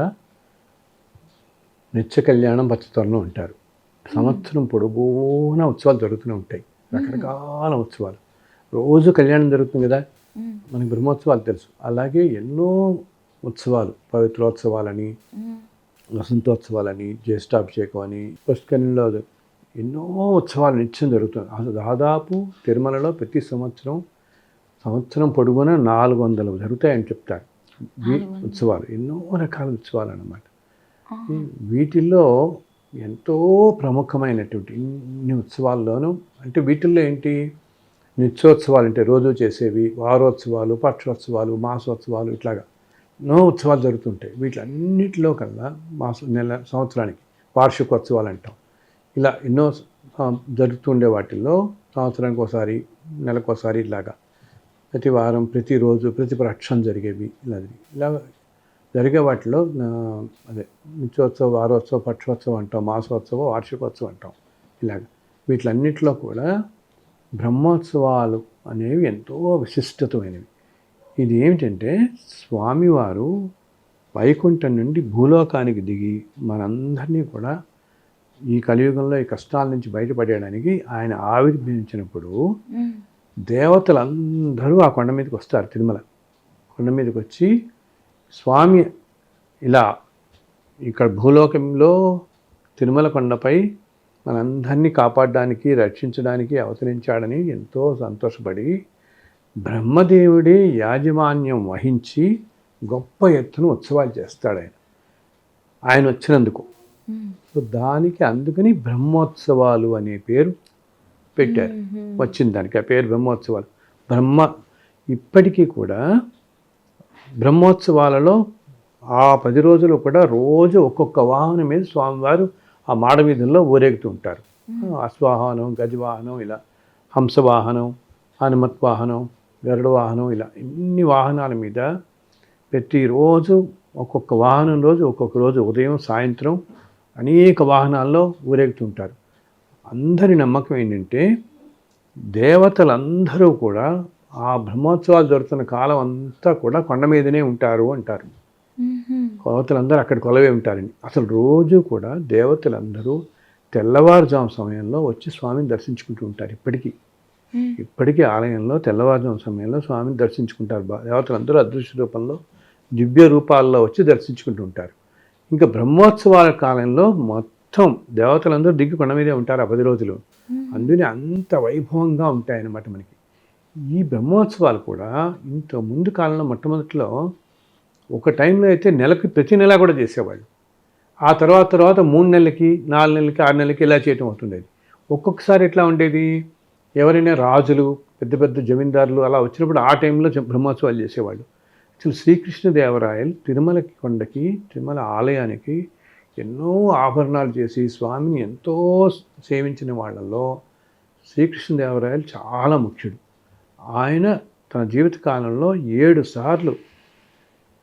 నిత్య కళ్యాణం పచ్చతోరణం అంటారు. సంవత్సరం పొడుగునా ఉత్సవాలు జరుగుతూనే ఉంటాయి, రకరకాల ఉత్సవాలు. రోజు కళ్యాణం జరుగుతుంది కదా, మనకి బ్రహ్మోత్సవాలు తెలుసు. అలాగే ఎన్నో ఉత్సవాలు, పవిత్రోత్సవాలని, వసంతోత్సవాలని, జ్యేష్ఠాభిషేకం అని, పుష్కరిణిలో ఎన్నో ఉత్సవాలు నిత్యం జరుగుతుంది. అసలు దాదాపు తిరుమలలో ప్రతి సంవత్సరం పొడుగున 400 జరుగుతాయని చెప్తారు ఉత్సవాలు. ఎన్నో రకాల ఉత్సవాలు అన్నమాట. వీటిల్లో ఎంతో ప్రముఖమైనటువంటి ఇన్ని ఉత్సవాల్లోనూ, అంటే వీటిల్లో ఏంటి, నిత్యోత్సవాలు అంటే రోజు చేసేవి, వారోత్సవాలు, పక్షోత్సవాలు, మాసోత్సవాలు, ఇట్లాగా ఎన్నో ఉత్సవాలు జరుగుతుంటాయి. వీటిలన్నిటిలో కల్లా సంవత్సరానికి వార్షికోత్సవాలు అంటాం. ఇలా ఎన్నో జరుగుతుండే వాటిల్లో సంవత్సరానికి ఒకసారి, నెలకోసారి ఇలాగా ప్రతి వారం, ప్రతిరోజు, ప్రతి పక్షం జరిగేవి. ఇలా జరిగే వాటిలో అదే నిత్యోత్సవ, వారోత్సవ, పక్షోత్సవం అంటాం, మాసోత్సవం, వార్షికోత్సవం అంటాం. ఇలాగ వీటిలన్నిటిలో కూడా బ్రహ్మోత్సవాలు అనేవి ఎంతో విశిష్టతమైనవి. ఇది ఏమిటంటే స్వామివారు వైకుంఠం నుండి భూలోకానికి దిగి మనందరినీ కూడా ఈ కలియుగంలో ఈ కష్టాల నుంచి బయటపడేయడానికి ఆయన ఆవిర్భవించినప్పుడు దేవతలందరూ ఆ కొండ మీదకి వస్తారు. తిరుమల కొండ మీదకి వచ్చి స్వామి ఇలా ఇక్కడ భూలోకంలో తిరుమల కొండపై మనందరినీ కాపాడడానికి, రక్షించడానికి అవతరించాడని ఎంతో సంతోషపడి బ్రహ్మదేవుడే యాజమాన్యం వహించి గొప్ప ఎత్తున ఉత్సవాలు చేస్తాడు ఆయన వచ్చినందుకు. సో దానికి అందుకని బ్రహ్మోత్సవాలు అనే పేరు పెట్టారు. వచ్చింది దానికి ఆ పేరు బ్రహ్మోత్సవాలు. ఇప్పటికీ కూడా బ్రహ్మోత్సవాలలో ఆ 10 రోజులు కూడా రోజు ఒక్కొక్క వాహనం మీద స్వామివారు ఆ మాడవీధుల్లో ఊరేగుతూ ఉంటారు. అశ్వాహనం, గజవాహనం, ఇలా హంసవాహనం, హనుమత్ వాహనం, గరుడ వాహనం, ఇలా ఎన్ని వాహనాల మీద ప్రతిరోజు ఒక్కొక్క వాహనం ఒక్కొక్క రోజు ఉదయం, సాయంత్రం అనేక వాహనాల్లో ఊరేగుతుంటారు. అందరి నమ్మకం ఏంటంటే దేవతలందరూ కూడా ఆ బ్రహ్మోత్సవాలు జరుగుతున్న కాలం అంతా కూడా కొండ మీదనే ఉంటారు అంటారు. దేవతలందరూ అక్కడ కొలవే ఉంటారని. అసలు రోజు కూడా దేవతలందరూ తెల్లవారుజాము సమయంలో వచ్చి స్వామిని దర్శించుకుంటూ ఉంటారు. ఇప్పటికీ ఆలయంలో తెల్లవారుజాము సమయంలో స్వామిని దర్శించుకుంటారు. దేవతలందరూ అదృశ్య రూపంలో, దివ్య రూపాల్లో వచ్చి దర్శించుకుంటూ ఉంటారు. ఇంకా బ్రహ్మోత్సవాల కాలంలో మొత్తం దేవతలందరూ దిగి కొండ మీదే ఉంటారు ఆ 10 రోజులు. అందుకని అంత వైభవంగా ఉంటాయన్నమాట మనకి. ఈ బ్రహ్మోత్సవాలు కూడా ఇంత ముందు కాలంలో మొట్టమొదటిలో ఒక టైంలో అయితే ప్రతి నెల కూడా చేసేవాళ్ళు. ఆ తర్వాత 3 నెలలకి, 4 నెలలకి, 6 నెలలకి ఇలా చేయటం అవుతుండేది. ఒక్కొక్కసారి ఎట్లా ఉండేది, ఎవరైనా రాజులు, పెద్ద పెద్ద జమీందారులు అలా వచ్చినప్పుడు ఆ టైంలో బ్రహ్మోత్సవాలు చేసేవాళ్ళు. అసలు శ్రీకృష్ణదేవరాయలు తిరుమల కొండకి, తిరుమల ఆలయానికి ఎన్నో ఆభరణాలు చేసి స్వామిని ఎంతో సేవించిన వాళ్ళల్లో శ్రీకృష్ణదేవరాయలు చాలా ముఖ్యుడు. ఆయన తన జీవితకాలంలో 7 సార్లు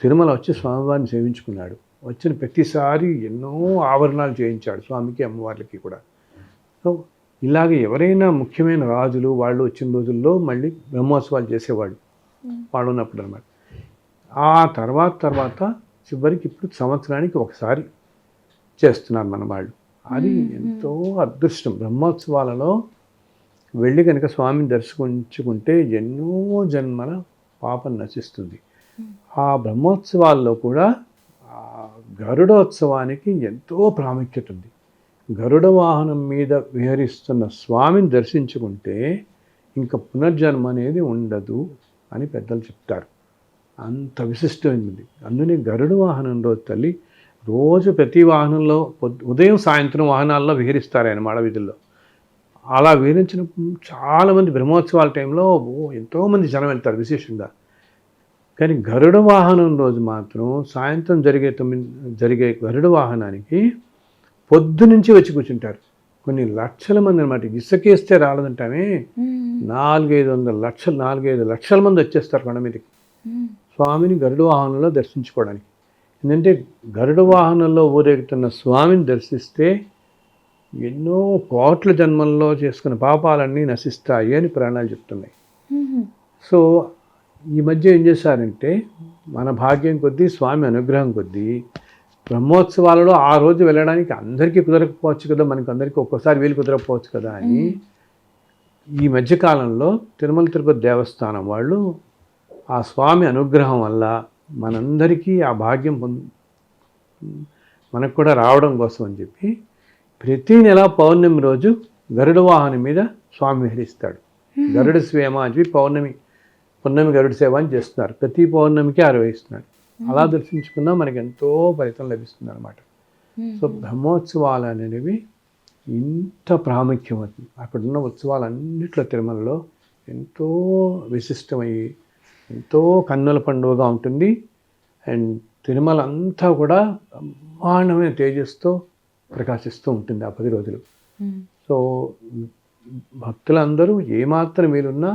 తిరుమల వచ్చి స్వామివారిని సేవించుకున్నాడు. వచ్చిన ప్రతిసారి ఎన్నో ఆభరణాలు చేయించాడు స్వామికి, అమ్మవార్లకి కూడా. సో ఇలాగ ఎవరైనా ముఖ్యమైన రాజులు వాళ్ళు వచ్చిన రోజుల్లో మళ్ళీ బ్రహ్మోత్సవాలు చేసేవాళ్ళు వాళ్ళు ఉన్నప్పుడు అనమాట. ఆ తర్వాత చివరికి ఇప్పుడు సంవత్సరానికి ఒకసారి చేస్తున్నారు మన వాళ్ళు. అది ఎంతో అదృష్టం. బ్రహ్మోత్సవాలలో వెళ్ళి కనుక స్వామిని దర్శించుకుంటే ఎన్నో జన్మల పాపం నశిస్తుంది. ఆ బ్రహ్మోత్సవాల్లో కూడా గరుడోత్సవానికి ఎంతో ప్రాముఖ్యత ఉంది. గరుడ వాహనం మీద విహరిస్తున్న స్వామిని దర్శించుకుంటే ఇంకా పునర్జన్మ అనేది ఉండదు అని పెద్దలు చెప్తారు. అంత విశిష్టమైనది. అందుకని గరుడ వాహనంలో తల్లి రోజు ప్రతి వాహనంలో ఉదయం, సాయంత్రం వాహనాల్లో విహరిస్తారు ఆయన మాడవీధుల్లో. అలా విహరించినప్పుడు చాలామంది బ్రహ్మోత్సవాల టైంలో ఎంతోమంది జనం వెళ్తారు విశేషంగా. కానీ గరుడ వాహనం రోజు మాత్రం సాయంత్రం జరిగే గరుడ వాహనానికి పొద్దు నుంచి వచ్చి కూర్చుంటారు కొన్ని లక్షల మంది అనమాట. ఇసుకేస్తే రాలేదంటామే 4-5 లక్షల మంది వచ్చేస్తారు కొండ మీదకి స్వామిని గరుడ వాహనంలో దర్శించుకోవడానికి. ఎందుకంటే గరుడ వాహనంలో ఊరేగుతున్న స్వామిని దర్శిస్తే ఎన్నో కోట్ల జన్మల్లో చేసుకున్న పాపాలన్నీ నశిస్తాయి అని పురాణాలు చెప్తున్నాయి. సో ఈ మధ్య ఏం చేశారంటే మన భాగ్యం కొద్దీ, స్వామి అనుగ్రహం కొద్దీ బ్రహ్మోత్సవాలలో ఆ రోజు వెళ్ళడానికి అందరికీ కుదరకపోవచ్చు కదా, మనకు అందరికీ ఒక్కోసారి వీలు కుదరకపోవచ్చు కదా అని ఈ మధ్యకాలంలో తిరుమల తిరుపతి దేవస్థానం వాళ్ళు ఆ స్వామి అనుగ్రహం వల్ల మనందరికీ ఆ భాగ్యం మనకు కూడా రావడం కోసం అని చెప్పి ప్రతి నెల పౌర్ణమి రోజు గరుడ వాహనం మీద స్వామి విహరిస్తాడు. గరుడ సేవ అని చెప్పి పున్నమి గరుడ సేవ అని చేస్తున్నారు. ప్రతి పౌర్ణమికి ఆరవేస్తున్నాడు. అలా దర్శించుకున్నా మనకి ఎంతో ఫలితం లభిస్తుంది అనమాట. సో బ్రహ్మోత్సవాలు అనేవి ఇంత ప్రాముఖ్యం అవుతుంది. అక్కడున్న ఉత్సవాలన్నింటిలో తిరుమలలో ఎంతో విశిష్టమయ్యి ఎంతో కన్నుల పండుగగా ఉంటుంది. అండ్ తిరుమల అంతా కూడా బ్రహ్మాండమైన తేజస్తో ప్రకాశిస్తూ ఉంటుంది ఆ 10 రోజులు. సో భక్తులందరూ ఏమాత్రం వీలున్నా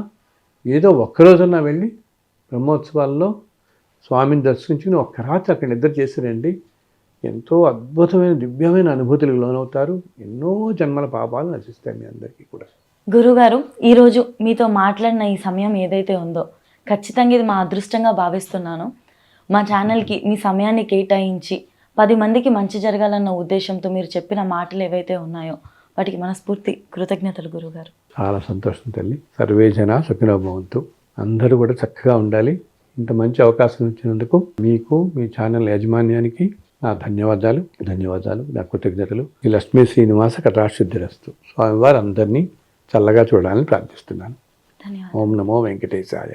ఏదో ఒక్కరోజన్నా వెళ్ళి బ్రహ్మోత్సవాల్లో స్వామిని దర్శించుకుని ఒక్క రాత్రి అక్కడ నిద్ర చేసిరండి. ఎంతో అద్భుతమైన దివ్యమైన అనుభూతులకు లోనవుతారు. ఎన్నో జన్మల పాపాలు నశిస్తాయి మీ అందరికీ కూడా. గురుగారు, ఈరోజు మీతో మాట్లాడిన ఈ సమయం ఏదైతే ఉందో ఖచ్చితంగా ఇది మా అదృష్టంగా భావిస్తున్నాను. మా ఛానల్కి మీ సమయాన్ని కేటాయించి 10 మందికి మంచి జరగాలన్న ఉద్దేశంతో మీరు చెప్పిన మాటలు ఏవైతే ఉన్నాయో వాటికి మనస్ఫూర్తి కృతజ్ఞతలు గురుగారు. చాలా సంతోషం తల్లి. సర్వే జన సుఖినో భవంతు. అందరూ కూడా చక్కగా ఉండాలి. ఇంత మంచి అవకాశం ఇచ్చినందుకు మీకు, మీ ఛానల్ యాజమాన్యానికి నా ధన్యవాదాలు. నా కృతజ్ఞతలు. ఈ లక్ష్మీ శ్రీనివాస కటాక్షిద్ధిరస్తు. స్వామివారు అందరినీ చల్లగా చూడాలని ప్రార్థిస్తున్నాను. ధన్యవాదాలు. ఓం నమో వెంకటేశాయ.